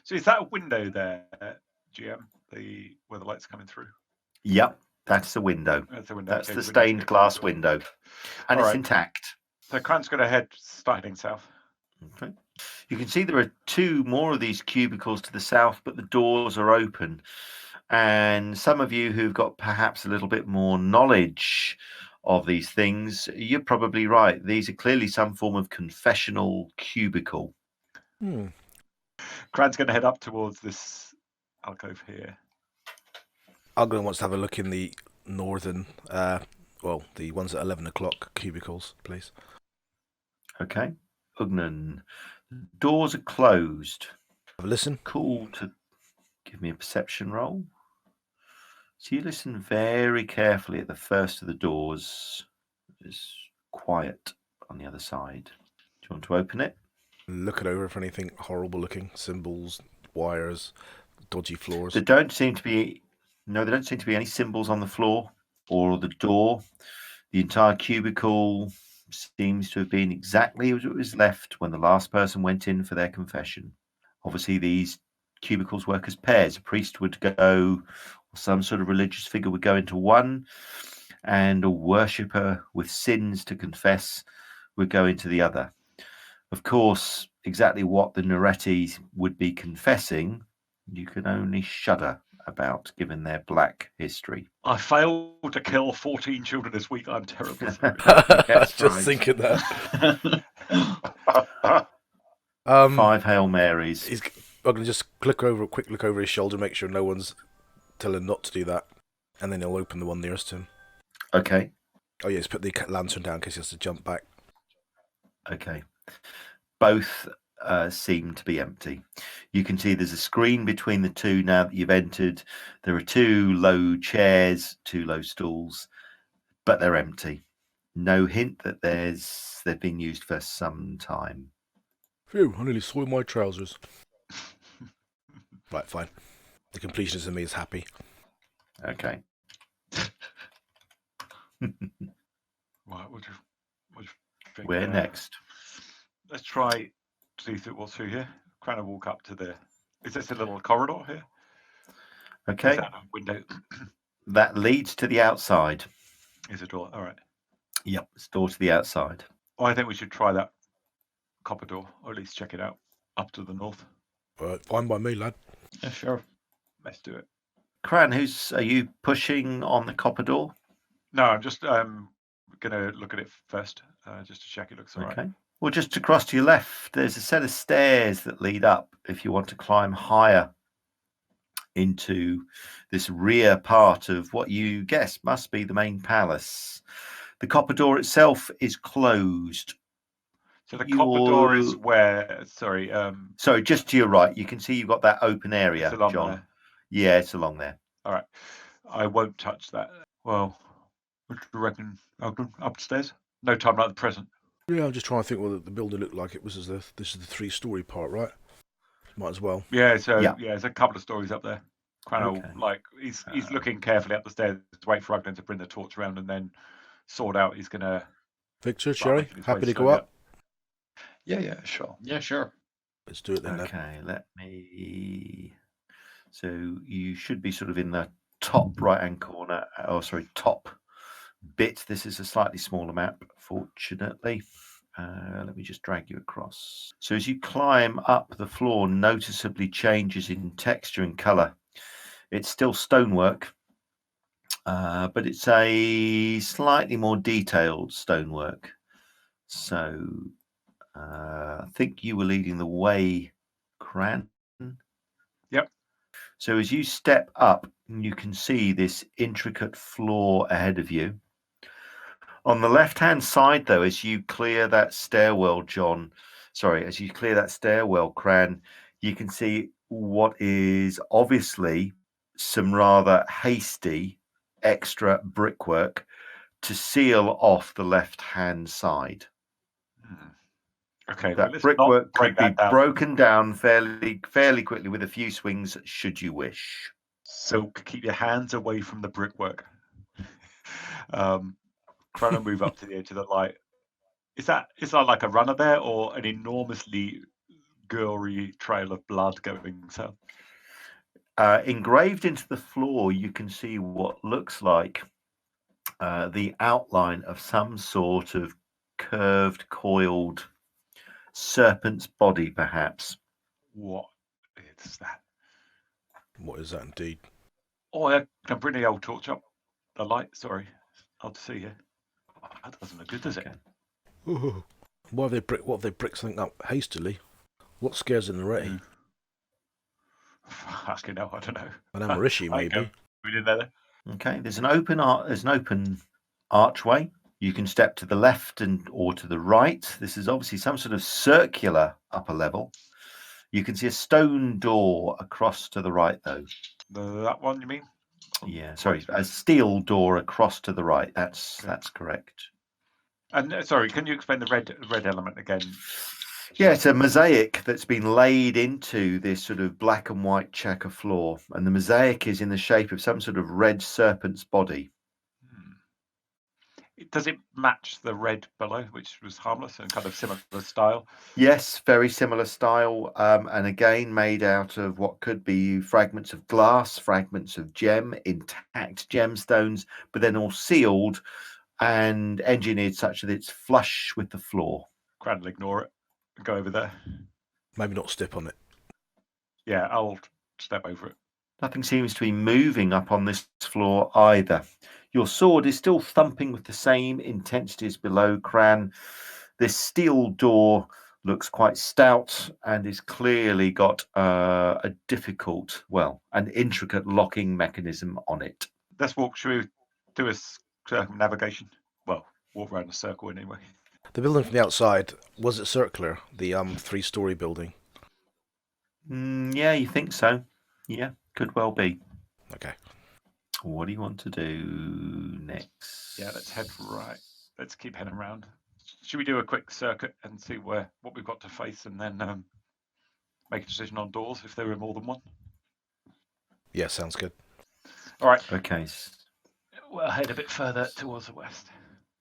So is that a window there, GM? Where the light's coming through? Yep, that's the window. That's the window. That's Okay, the so stained glass window, and it's right. intact. So Cran's going to start heading south. Okay. You can see there are two more of these cubicles to the south, but the doors are open. And some of you who've got perhaps a little bit more knowledge of these things, you're probably right. These are clearly some form of confessional cubicle. Cran's going to head up towards this alcove here. Ugnan wants to have a look in the northern, the ones at 11 o'clock cubicles, please. Okay. Ugnan, the doors are closed. Have a listen. Cool to give me a perception roll. So you listen very carefully at the first of the doors. It's quiet on the other side. Do you want to open it? Look it over for anything horrible looking. Symbols, wires, dodgy floors. There don't seem to be any symbols on the floor or the door. The entire cubicle seems to have been exactly as it was left when the last person went in for their confession. Obviously, these cubicles work as pairs. A priest would go, or some sort of religious figure would go into one, and a worshipper with sins to confess would go into the other. Of course, exactly what the Nereti would be confessing, you can only shudder about, given their black history. I failed to kill 14 children this week. I'm terribly sorry. Just thinking that. 5 Hail Marys. I'm going to just quick look over his shoulder, make sure no one's telling him not to do that, and then he'll open the one nearest to him. Okay. Oh yes, put the lantern down in case he has to jump back. Okay. Both seem to be empty. You can see there's a screen between the two now that you've entered. There are 2 low chairs, 2 low stools, but they're empty. No hint that they've been used for some time. Phew, I nearly soiled my trousers. Right, fine. The completionist in me is happy. Okay. Right, what do you think? Where next? Let's try to see what's through here. Cran will walk up to is this a little corridor here? Okay. Is that a window? That leads to the outside. Is a door. All right. Yep, it's door to the outside. I think we should try that copper door, or at least check it out up to the north. Fine by me, lad. Yeah, sure. Let's do it. Cran, are you pushing on the copper door? No, I'm just going to look at it first, just to check it looks all right. Okay. Well, just across to your left, there's a set of stairs that lead up if you want to climb higher into this rear part of what you guess must be the main palace. The copper door itself is closed. So the copper door is where? Sorry. Sorry, just to your right. You can see you've got that open area, it's along John. there. Yeah, it's along there. All right. I won't touch that. Well, what do you reckon, Ugnan? Upstairs? No time like the present. Yeah, I'm just trying to think what the building looked like. This is the 3-story part, right? Might as well. Yeah, so there's a couple of stories up there. Cran he's looking carefully up the stairs to wait for Ugnan to bring the torch around and then sort out he's gonna Victor, Sherry, happy to go up? Yeah, sure. Yeah, sure. Let's do it then. Okay, let me. So you should be sort of in the top right-hand corner. Oh, sorry, top bit. This is a slightly smaller map, fortunately. Let me just drag you across. So as you climb up, the floor noticeably changes in texture and color. It's still stonework, but it's a slightly more detailed stonework. So I think you were leading the way, Cran. Yep. So as you step up, you can see this intricate floor ahead of you. On the left-hand side, though, as you clear that stairwell, as you clear that stairwell, Cran, you can see what is obviously some rather hasty extra brickwork to seal off the left-hand side. Okay, well, That let's brickwork not break could be that down. broken down fairly quickly with a few swings, should you wish. Sylke, keep your hands away from the brickwork. Trying to move up to the edge of the light. Is that like a runner there, or an enormously gory trail of blood going south? Engraved into the floor, you can see what looks like the outline of some sort of curved, coiled serpent's body, perhaps. What is that? What is that indeed? Oh, I can bring the old torch up. The light, sorry. Hard to see here. Oh, that doesn't look good, does it? Ooh. What have they bricked something up hastily? What scares them already? Asking now, I don't know. An Amarishi, maybe. We did that. Okay, there's an open archway. You can step to the left or to the right. This is obviously some sort of circular upper level. You can see a stone door across to the right, though. That one, you mean? Yeah, sorry, a steel door across to the right. That's correct. And sorry, can you explain the red element again? Yeah, it's a mosaic that's been laid into this sort of black and white checker floor, and the mosaic is in the shape of some sort of red serpent's body. Does it match the red below, which was harmless and kind of similar style? Yes, very similar style, and again made out of what could be fragments of glass, fragments of gem, intact gemstones, but then all sealed and engineered such that it's flush with the floor. Cran will ignore it and go over there. Maybe not step on it. Yeah, I'll step over it. Nothing seems to be moving up on this floor either. Your sword is still thumping with the same intensity as below, Cran. This steel door looks quite stout and has clearly got an intricate locking mechanism on it. Let's walk. Should we do a circumnavigation? Well, walk around a circle anyway. The building from the outside, was it circular? The 3-story building? Yeah, you think so? Yeah, could well be. Okay. What do you want to do next? Yeah, let's head right. Let's keep heading around. Should we do a quick circuit and see what we've got to face, and then make a decision on doors if there are more than one? Yeah, sounds good. All right. Okay. We'll head a bit further towards the west.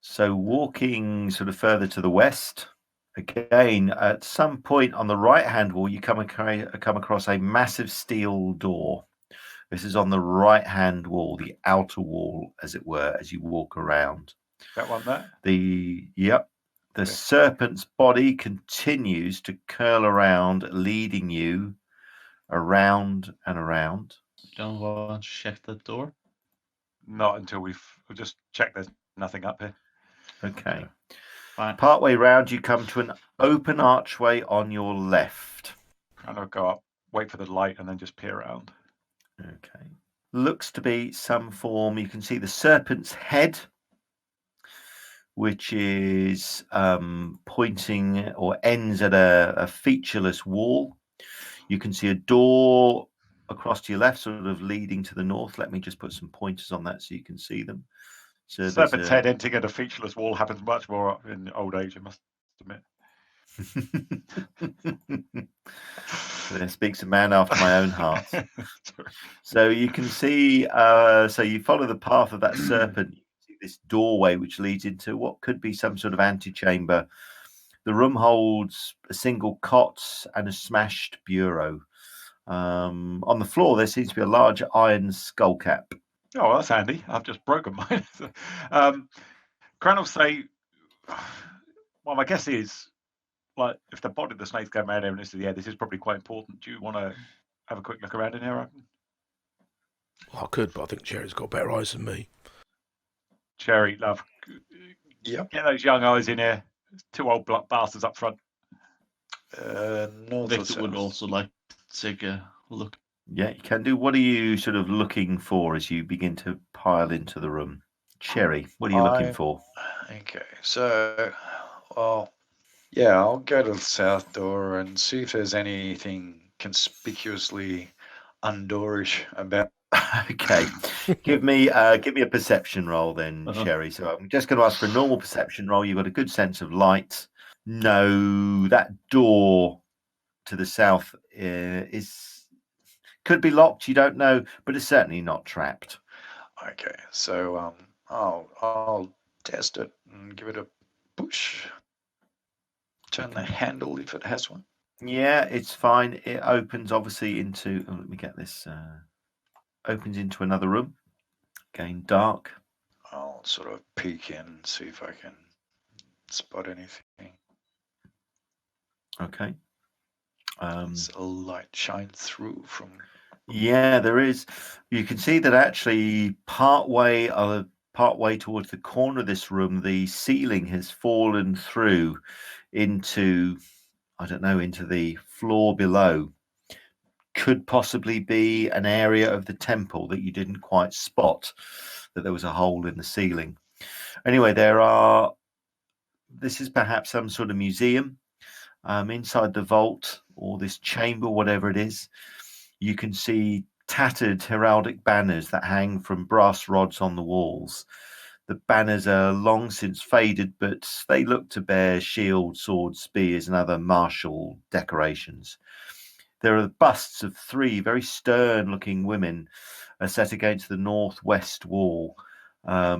So walking sort of further to the west, again, at some point on the right-hand wall, you come across a massive steel door. This is on the right-hand wall, the outer wall, as it were, as you walk around. That one there? The serpent's body continues to curl around, leading you around and around. Don't want to check the door? Not until we'll just check there's nothing up here. Okay. Fine. Partway round, you come to an open archway on your left. And I'll go up, wait for the light, and then just peer around. Okay. Looks to be some form. You can see the serpent's head, which is pointing or ends at a featureless wall. You can see a door across to your left, sort of leading to the north. Let me just put some pointers on that so you can see them. So Serpent's head ending at a featureless wall happens much more in old age, I must admit. There speaks a man after my own heart. So you can see, so you follow the path of that serpent. You see this doorway which leads into what could be some sort of antechamber. The room holds a single cot and a smashed bureau. On the floor, there seems to be a large iron skull cap. Oh, that's handy. I've just broken mine. Cran will say, well, my guess is, like, if the body of the snake's going around here and this is the air, this is probably quite important. Do you want to have a quick look around in here? I could, but I think Cherry's got better eyes than me. Cherry, love. Yep. Get those young eyes in here. Two old bastards up front. North Victor would also like to take a look. Yeah, you can do. What are you sort of looking for as you begin to pile into the room? Cherry, what are you looking for? Okay, so, well, yeah, I'll go to the south door and see if there's anything conspicuously undoorish about. Okay, give me a perception roll then, Cherry. So I'm just going to ask for a normal perception roll. You've got a good sense of light. No, that door to the south could be locked. You don't know, but it's certainly not trapped. Okay, so I'll test it and give it a push. Turn the handle if it has one. Yeah, it's fine. It opens obviously into. Let me get this. Opens into another room. Again, dark. I'll sort of peek in and see if I can spot anything. Okay. Does a light shine through from? Yeah, there is. You can see that actually partway towards the corner of this room, the ceiling has fallen through into, I don't know, into the floor below. Could possibly be an area of the temple that you didn't quite spot, that there was a hole in the ceiling. Anyway, this is perhaps some sort of museum. Inside the vault or this chamber, whatever it is, you can see tattered heraldic banners that hang from brass rods on the walls. The banners are long since faded, but they look to bear shields, swords, spears, and other martial decorations. There are busts of three very stern-looking women set against the northwest wall. That's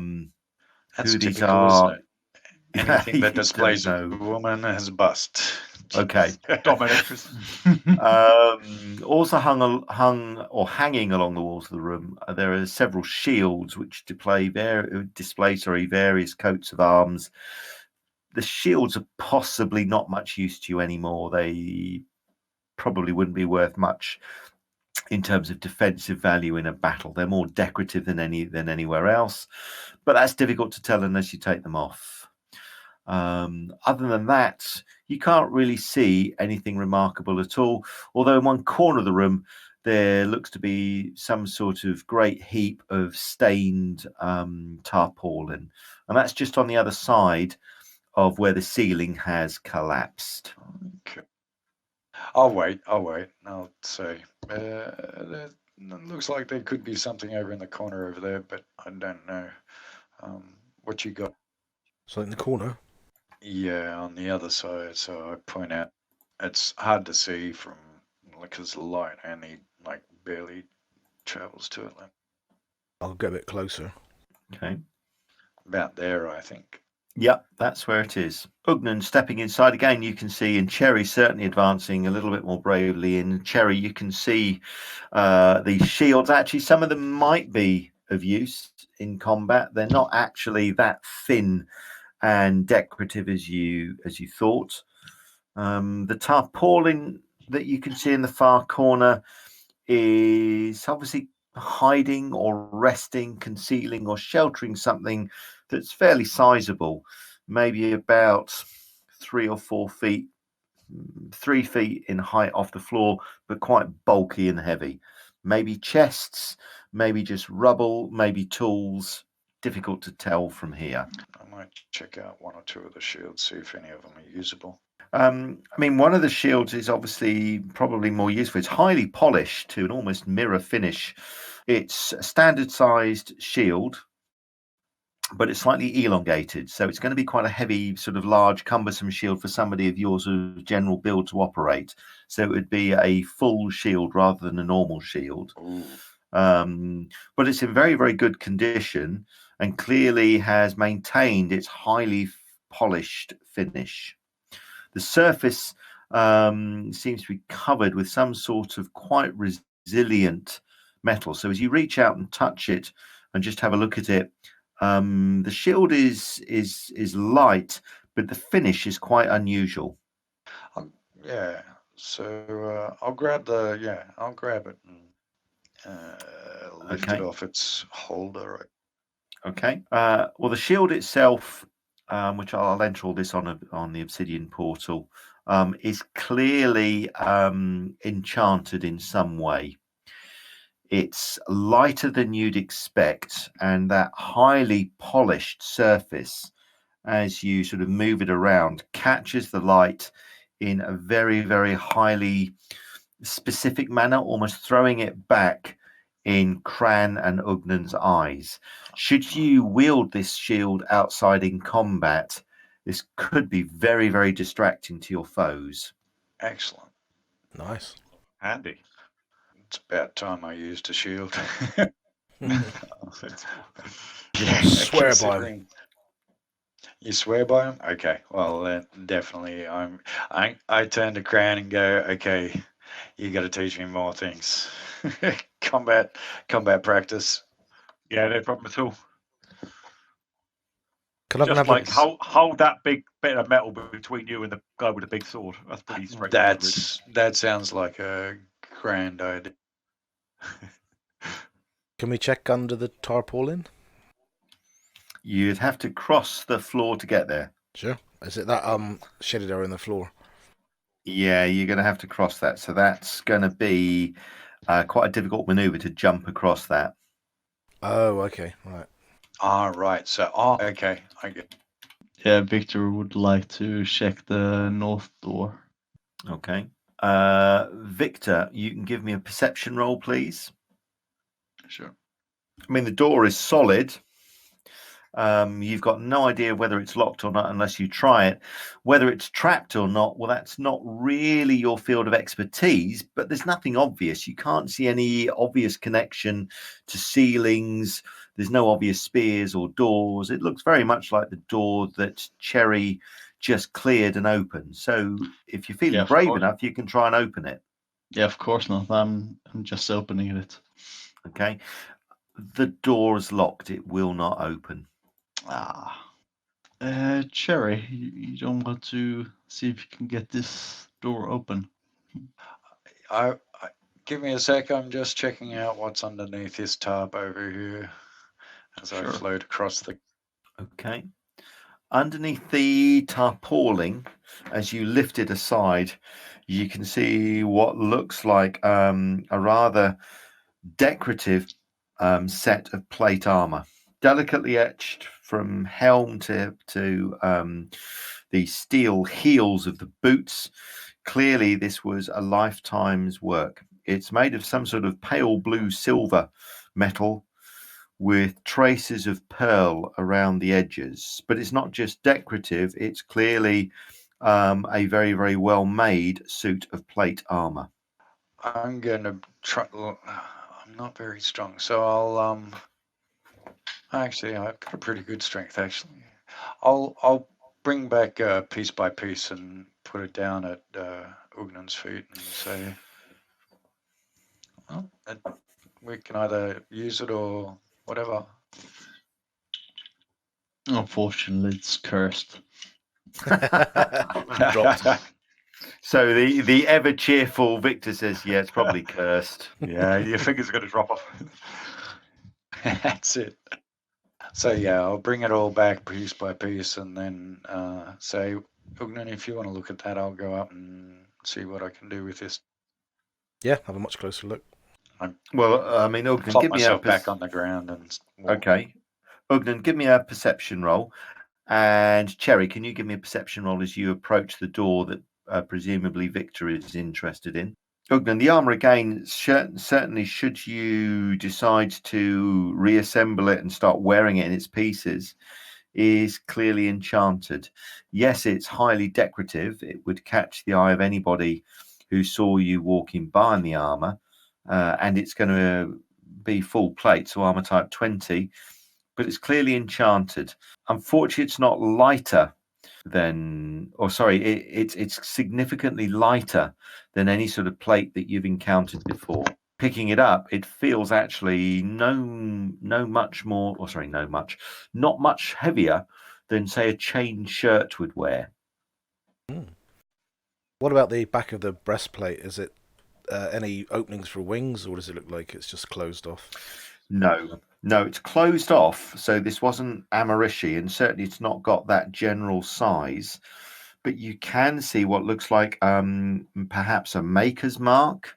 who these typical, are? isn't it? Anything that displays a woman as a bust. Okay. Dominatrix. Also hung or hanging along the walls of the room, there are several shields which display various coats of arms. The shields are possibly not much use to you anymore. They probably wouldn't be worth much in terms of defensive value in a battle. They're more decorative than anywhere else, but that's difficult to tell unless you take them off. Other than that, you can't really see anything remarkable at all, although in one corner of the room there looks to be some sort of great heap of stained tarpaulin, and that's just on the other side of where the ceiling has collapsed. Okay. I'll wait. I'll say it looks like there could be something over in the corner over there, but I don't know. What you got? So in the corner? Yeah, on the other side. So I point out it's hard to see from because the light only like barely travels to it. I'll get a bit closer. Okay. About there, I think. Yep, that's where it is. Ugnan stepping inside again. You can see, and Cherry certainly advancing a little bit more bravely. In Cherry, you can see these shields. Actually, some of them might be of use in combat. They're not actually that thin and decorative as you thought. The tarpaulin that you can see in the far corner is obviously hiding or resting, concealing or sheltering something that's fairly sizable, maybe about 3 or 4 feet, 3 feet in height off the floor, but quite bulky and heavy. Maybe chests, maybe just rubble, maybe tools. Difficult to tell from here. I might check out one or two of the shields, see if any of them are usable. I mean, one of the shields is obviously probably more useful. It's highly polished to an almost mirror finish. It's a standard-sized shield, but it's slightly elongated. So it's going to be quite a heavy, sort of large, cumbersome shield for somebody of your sort of general build to operate. So it would be a full shield rather than a normal shield. But it's in very, very good condition and clearly has maintained its highly polished finish. The surface seems to be covered with some sort of quite resilient metal. So as you reach out and touch it and just have a look at it, the shield is light, but the finish is quite unusual. Yeah. So I'll grab it and lift it off its holder. Okay. Well, the shield itself, which I'll enter all this on the Obsidian Portal, is clearly enchanted in some way. It's lighter than you'd expect, and that highly polished surface, as you sort of move it around, catches the light in a very, very highly specific manner, almost throwing it back in Cran and Ugnan's eyes. Should you wield this shield outside in combat, this could be very, very distracting to your foes. Excellent. Nice. Handy. It's about time I used a shield. Swear by him. You swear by him? Okay. Well, definitely. I turn to Cran and go, okay, you got to teach me more things. combat practice. Yeah, no problem at all. Just like hold that big bit of metal between you and the guy with the big sword. That's pretty straightforward. That sounds like a grand idea. Can we check under the tarpaulin? You'd have to cross the floor to get there. Sure. Is it that shaded area in the floor? Yeah, you're going to have to cross that. So that's going to be quite a difficult maneuver to jump across that. Oh, okay. Right. Right. So, okay. I get. Yeah, Victor would like to check the north door. Okay. Victor, you can give me a perception roll, please. Sure. I mean, the door is solid. You've got no idea whether it's locked or not unless you try it. Whether it's trapped or not, well, that's not really your field of expertise, but there's nothing obvious. You can't see any obvious connection to ceilings. There's no obvious spears or doors. It looks very much like the door that Cherry just cleared and opened. So if you're feeling brave enough, you can try and open it. Yeah, of course not. I'm just opening it. Okay. The door is locked. It will not open. Cherry, you don't want to see if you can get this door open? I give me a sec. I'm just checking out what's underneath this tarp over here as I float across the. Okay. Underneath the tarpaulin, as you lift it aside, you can see what looks like a rather decorative set of plate armor, delicately etched from helm to the steel heels of the boots. Clearly, this was a lifetime's work. It's made of some sort of pale blue silver metal with traces of pearl around the edges. But it's not just decorative, it's clearly a very, very well made suit of plate armor. I'm going to try. I'm not very strong, so I'll actually, I've got a pretty good strength. Actually, I'll bring back piece by piece and put it down at Ugnan's feet and say, well, we can either use it or whatever. Unfortunately, it's cursed. So the ever cheerful Victor says, yeah, it's probably cursed. Yeah, your fingers are going to drop off. That's it. So yeah, I'll bring it all back piece by piece and then say, Ugnan, if you want to look at that, I'll go up and see what I can do with this. Yeah, have a much closer look. Ugnan, give me back on the ground and walk. Okay. Ugnan, give me a perception roll. And Cherry, can you give me a perception roll as you approach the door that presumably Victor is interested in? Ugnan, the armor again, certainly should you decide to reassemble it and start wearing it in its pieces, is clearly enchanted. Yes, it's highly decorative. It would catch the eye of anybody who saw you walking by in the armor. And it's going to be full plate, so armor type 20. But it's clearly enchanted. Unfortunately, it's not lighter it's significantly lighter than any sort of plate that you've encountered before. Picking it up, it feels actually not much heavier than, say, a chain shirt would wear. What about the back of the breastplate? Is it any openings for wings, or does it look like it's just closed off? No, it's closed off. So this wasn't Amarishi, and certainly it's not got that general size. But you can see what looks like perhaps a maker's mark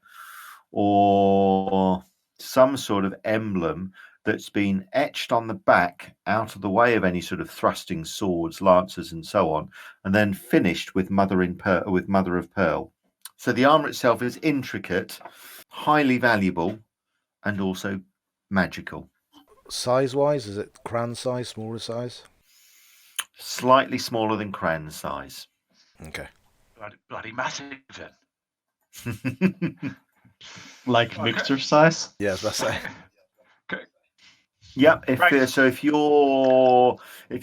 or some sort of emblem that's been etched on the back out of the way of any sort of thrusting swords, lancers, and so on, and then finished with mother of pearl. So the armor itself is intricate, highly valuable, and also magical. Size-wise, is it Cran size, smaller size? Slightly smaller than Cran's size. Okay. Bloody massive then. Like Victor size? Yeah, I was about to say. Okay. Yep. Right. If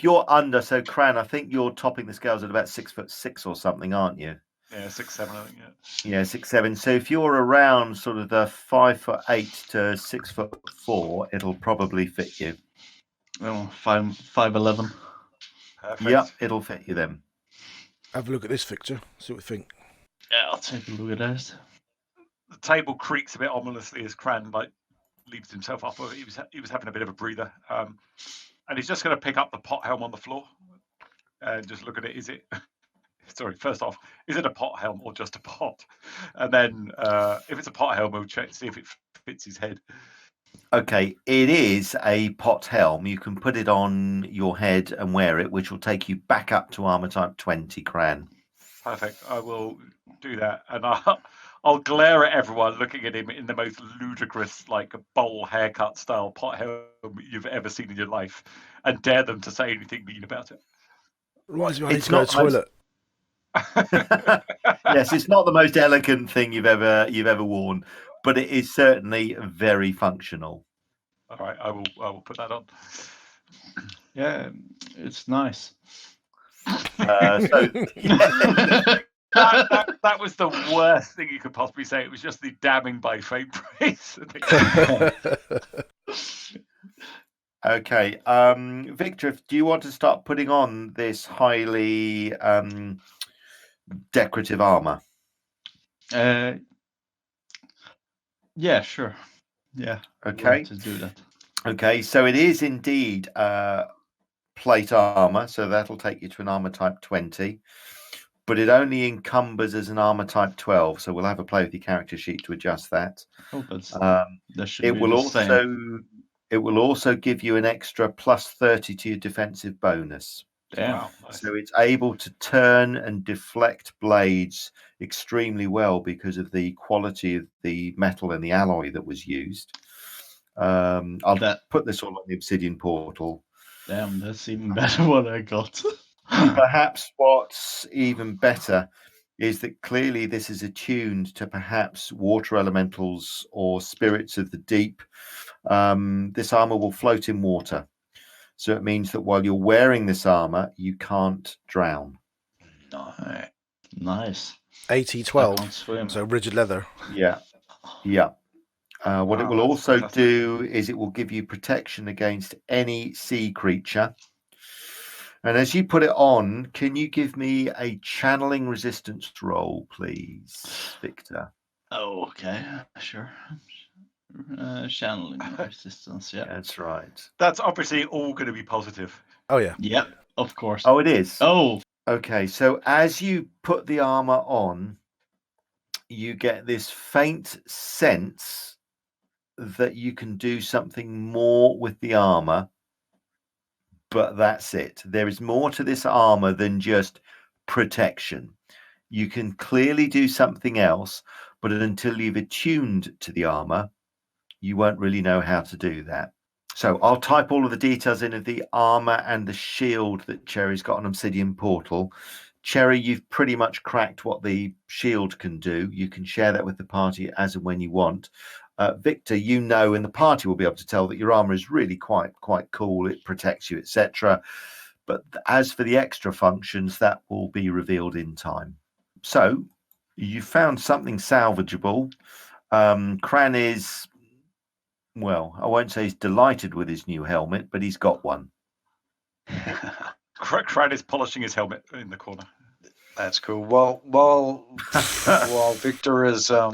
you're under, so Cran, I think you're topping the scales at about 6'6" or something, aren't you? Yeah, 6'7", I think. Yeah, 6'7". So if you're around sort of the 5'8" to 6'4", it'll probably fit you. Oh, 5'11". Perfect. Yep, it'll fit you then. Have a look at this, Victor. See what you think. Yeah, I'll take a look at that. The table creaks a bit ominously as Cran leaves himself up. He was having a bit of a breather, and he's just going to pick up the pot helm on the floor and just look at it. Sorry, first off, is it a pot helm or just a pot? And then if it's a pot helm, we'll check to see if it fits his head. Okay, it is a pot helm. You can put it on your head and wear it, which will take you back up to armor type 20, Cran. Perfect. I will do that, and I'll glare at everyone looking at him in the most ludicrous, like bowl haircut style pot helm you've ever seen in your life, and dare them to say anything mean about it. Reminds me, I need to go to the toilet. Yes, it's not the most elegant thing you've ever worn, but it is certainly very functional. All right, I will put that on. Yeah, it's nice. That was the worst thing you could possibly say. It was just the damning by faint praise. Okay, Victor, do you want to start putting on this highly decorative armor? Yeah, sure. Yeah. Okay. To do that. Okay, so it is indeed plate armor, so that'll take you to an armor type 20, but it only encumbers as an armor type 12. So we'll have a play with your character sheet to adjust that. Oh, but that should it be will the also same. It will also give you an extra +30 to your defensive bonus. Damn. Wow, nice. So it's able to turn and deflect blades extremely well because of the quality of the metal and the alloy that was used. I'll put this all on the Obsidian Portal. Damn, that's even better what I got. Perhaps what's even better is that clearly this is attuned to perhaps water elementals or spirits of the deep. This armor will float in water. So it means that while you're wearing this armor, you can't drown. Nice. AT12, so rigid leather. Yeah. What it will also do is it will give you protection against any sea creature. And as you put it on, can you give me a channeling resistance roll, please, Victor? Oh, okay, sure. Channeling resistance, yeah. That's right. That's obviously all going to be positive. Oh, yeah. Yep, of course. Oh, it is? Oh. Okay, so as you put the armor on, you get this faint sense that you can do something more with the armor, but that's it. There is more to this armor than just protection. You can clearly do something else, but until you've attuned to the armor, you won't really know how to do that. So I'll type all of the details in of the armor and the shield that Cherry's got on Obsidian Portal. Cherry, you've pretty much cracked what the shield can do. You can share that with the party as and when you want. Victor, you know, and the party will be able to tell that your armor is really quite cool. It protects you, etc. But as for the extra functions, that will be revealed in time. So you found something salvageable. Cran is, well, I won't say he's delighted with his new helmet, but he's got one. Cran is polishing his helmet in the corner. That's cool. While Victor is I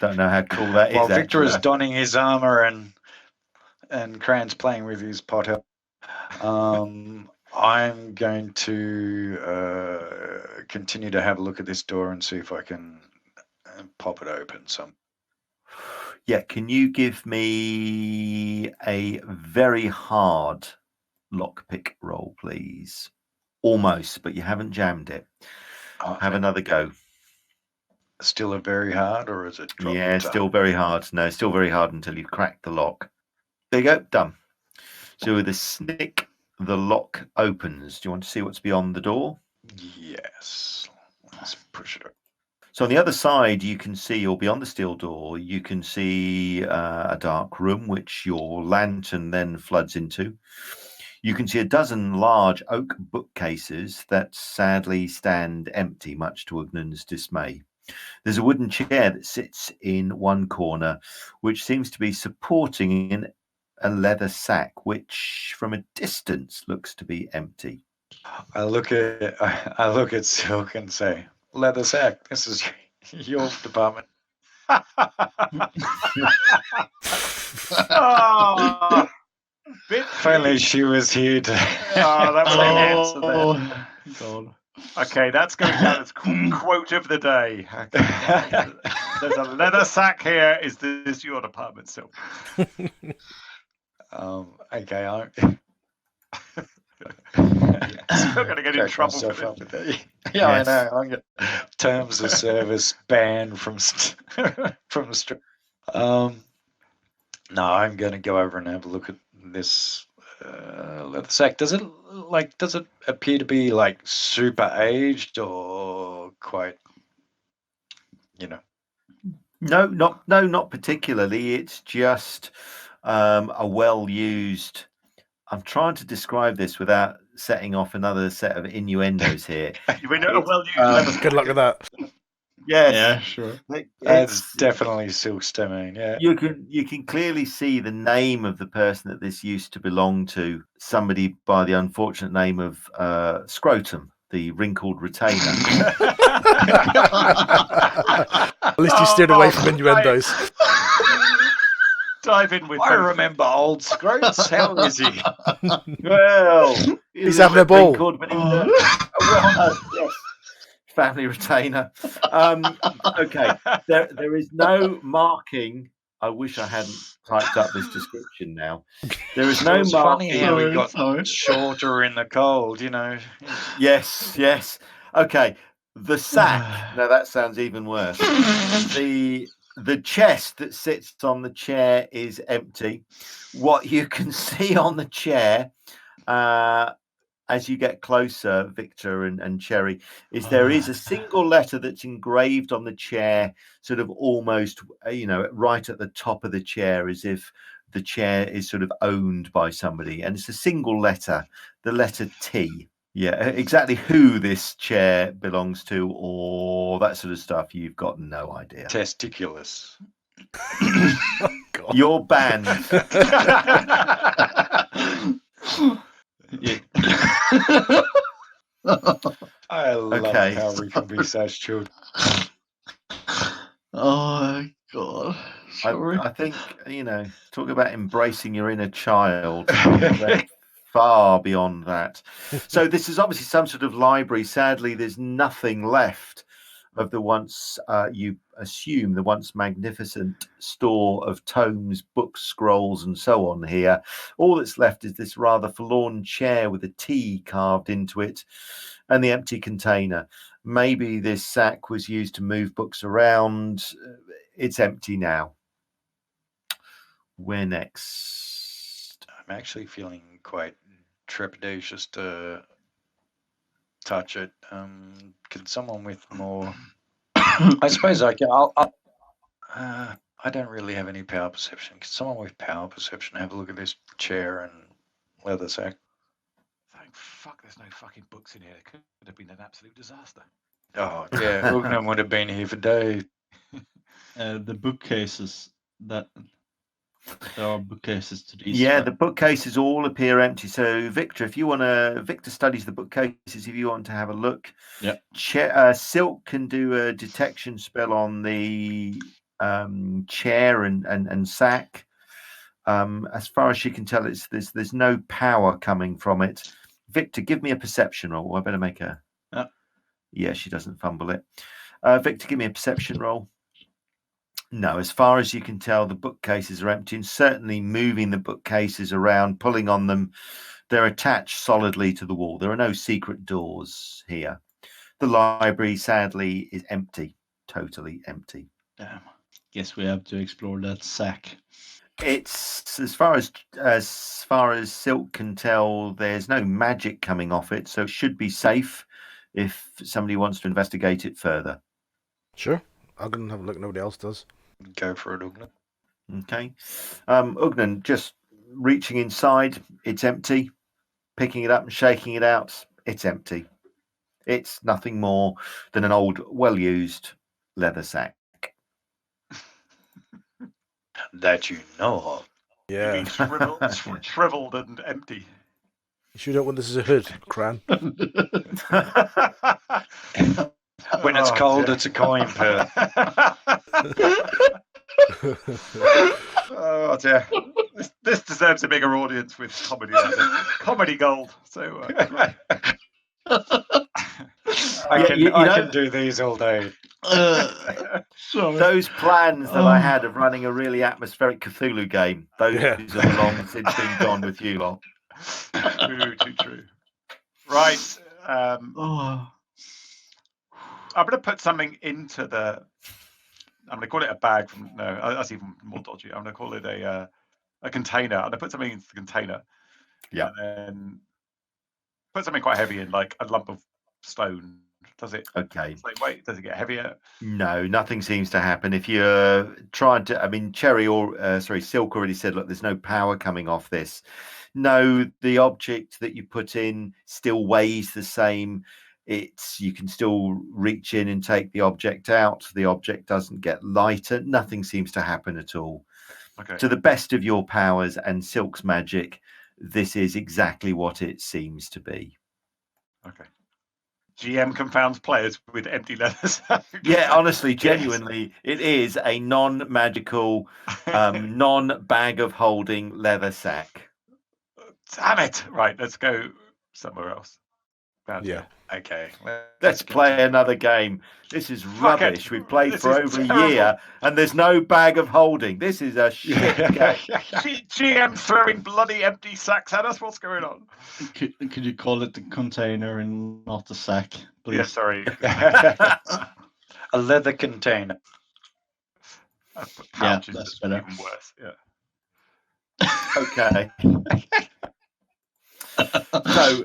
don't know how cool that is. while Victor is actually. donning his armor and Cran's playing with his potter, I'm going to continue to have a look at this door and see if I can pop it open. Yeah, can you give me a very hard lockpick roll, please? Almost, but you haven't jammed it. Have another go. Still a very hard, or is it dropped? Yeah, still very hard. No, still very hard until you crack the lock. There you go, done. So with a snick, the lock opens. Do you want to see what's beyond the door? Yes. Let's push it up. So on the other side, you can see, or beyond the steel door, you can see a dark room, which your lantern then floods into. You can see a dozen large oak bookcases that sadly stand empty, much to Ugnan's dismay. There's a wooden chair that sits in one corner, which seems to be supporting a leather sack, which from a distance looks to be empty. I look at Sylke and say, "Leather sack. This is your department." Oh, If only she was here to. that would answer that. Oh, God. Okay, that's going down as quote of the day. Okay. There's a leather sack here. Is this your department still? Okay, I'm Still going to get in trouble for myself this. up with that. Yeah, Yes. I know. I'm getting terms of service banned from from the street. No, I'm going to go over and have a look at this leather sack. Does it appear to be like super aged or quite, No, not particularly. It's just a well-used. I'm trying to describe this without setting off another set of innuendos here. You mean a well-used leather Good luck with that. Yes, Yeah, sure. That's definitely silk stemming. Yeah. You can clearly see the name of the person that this used to belong to. Somebody by the unfortunate name of Scrotum, the wrinkled retainer. At least you steered away from innuendos. Dive in with I both. remember old Scroats. How is he? Well, He's having a ball. wrinkled, but he's well, yes. Family retainer. Okay, there is no marking. I wish I hadn't typed up this description now. There is no It's funny marking. how he Sorry. got shorter in the cold, Yes. Okay, the sack. Now that sounds even worse. The chest that sits on the chair is empty. What you can see on the chair, as you get closer, Victor and Cherry, is there is a single letter that's engraved on the chair, sort of almost, right at the top of the chair, as if the chair is sort of owned by somebody. And it's a single letter, the letter T. Yeah, exactly who this chair belongs to or that sort of stuff, you've got no idea. Testiculous. God. You're banned. Yeah. I love Okay. how we can be such children. Oh, my God. Sorry. I think, talk about embracing your inner child. We're far beyond that. So this is obviously some sort of library. Sadly, there's nothing left of the once, you assume, the once magnificent store of tomes, books, scrolls, and so on here. All that's left is this rather forlorn chair with a T carved into it and the empty container. Maybe this sack was used to move books around. It's empty now. Where next? I'm actually feeling quite trepidatious to touch it. Can someone with more? I suppose I can. I don't really have any power perception. Can someone with power perception have a look at this chair and leather sack? thank fuck there's no fucking books in here. It could have been an absolute disaster. Oh yeah, Ugnan would have been here for days. The bookcases that there are bookcases to these. Yeah, right? the bookcases all appear empty. So, Victor, Victor studies the bookcases. If you want to have a look, Yeah. Sylke can do a detection spell on the chair and sack. As far as she can tell, there's no power coming from it. Victor, give me a perception roll. I better make a. Yeah. Yeah, she doesn't fumble it. Victor, give me a perception roll. No, as far as you can tell, the bookcases are empty, and certainly moving the bookcases around, pulling on them, they're attached solidly to the wall. There are no secret doors here. The library, sadly, is empty, totally empty. Damn. Guess we have to explore that sack. It's as far as Sylke can tell, there's no magic coming off it, so it should be safe if somebody wants to investigate it further. Sure. I'm going to have a look. Nobody else does. Go for it, Ugnan. Okay. Ugnan, just reaching inside, it's empty. Picking it up and shaking it out, it's empty. It's nothing more than an old, well-used leather sack. That you know of. Yeah. You mean shriveled and empty. You sure don't want this as a hood, Cran? When it's cold, dear. it's a coin purse. Oh dear. This deserves a bigger audience with comedy. Comedy gold. So I can do these all day. Sorry. Those plans that I had of running a really atmospheric Cthulhu game, those have long since been gone with you lot. too true. Right. I'm going to put something into the. I'm going to call it a bag. That's even more dodgy. I'm going to call it a container. I'm going to put something into the container. Yeah. And then put something quite heavy in, like a lump of stone. Does it? Okay. Wait, does it get heavier? No, nothing seems to happen. If you're trying to, Sylke already said, look, there's no power coming off this. No, the object that you put in still weighs the same. You can still reach in and take the object out. The object doesn't get lighter. Nothing seems to happen at all. Okay. To the best of your powers and Sylke's magic, this is exactly what it seems to be. Okay. GM confounds players with empty leathers. Yeah, honestly, genuinely, it is a non-magical, non-bag of holding leather sack. Damn it! Right, let's go somewhere else. Yeah. Okay. Let's play another game. This is rubbish. We've played for over a year, and there's no bag of holding. This is a shit game. GM throwing bloody empty sacks at us. What's going on? Could you call it the container and not the sack, please? Yeah, sorry. A leather container. Pouch is that's just better. even worse. Yeah. Okay. So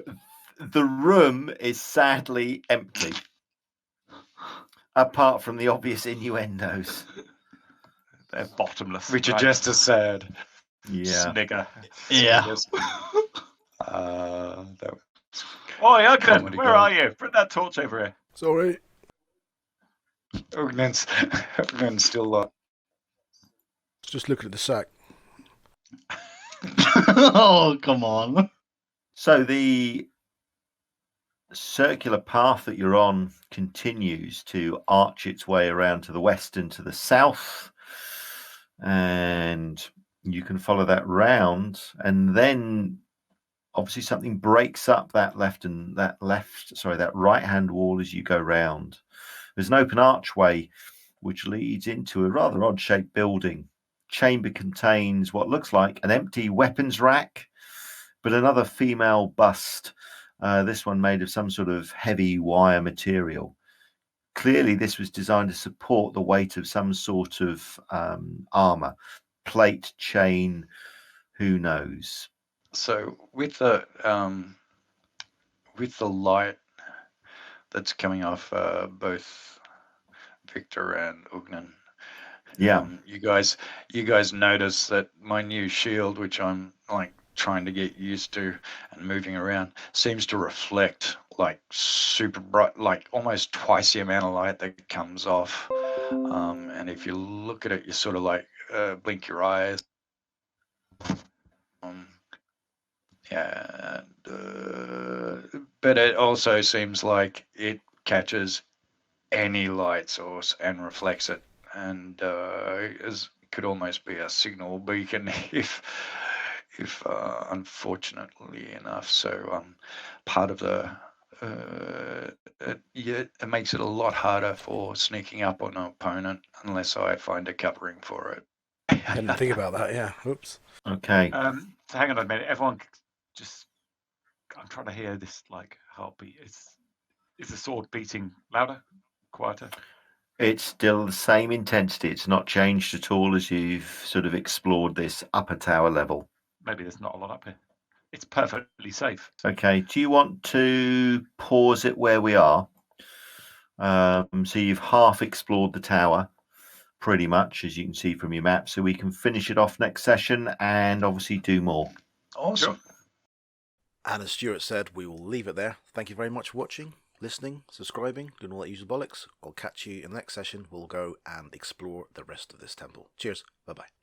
the room is sadly empty, apart from the obvious innuendos. They're bottomless. Which are just as sad. Yeah. Snigger. Yeah. That Oh, Ugnan, Comedy where gold. are you? Bring that torch over here. Sorry. Ugnan's still Just looking at the sack. Oh, come on. So the circular path that you're on continues to arch its way around to the west and to the south, and you can follow that round, and then obviously something breaks up that right hand wall as you go round. There's an open archway which leads into a rather odd shaped building. Chamber contains what looks like an empty weapons rack, but another female bust, this one made of some sort of heavy wire material. Clearly, this was designed to support the weight of some sort of armor, plate, chain, who knows. So with the light that's coming off both Victor and Ugnan, Yeah. you guys notice that my new shield, which I'm like trying to get used to and moving around, seems to reflect like super bright, like almost twice the amount of light that comes off. And if you look at it, you sort of like blink your eyes. Yeah, but it also seems like it catches any light source and reflects it, and could almost be a signal beacon if unfortunately enough. So part of the it makes it a lot harder for sneaking up on an opponent unless I find a covering for it. I didn't think about that. Yeah. Oops. Okay. So hang on a minute, everyone. Just, I'm trying to hear this like heartbeat. Is the sword beating louder, quieter? It's still the same intensity. It's not changed at all as you've sort of explored this upper tower level. Maybe there's not a lot up here. It's perfectly safe. Okay. Do you want to pause it where we are? So you've half explored the tower, pretty much, as you can see from your map. So we can finish it off next session and obviously do more. Awesome. Sure. And as Stuart said, we will leave it there. Thank you very much for watching, listening, subscribing, doing all that usual bollocks. I'll catch you in the next session. We'll go and explore the rest of this temple. Cheers. Bye-bye.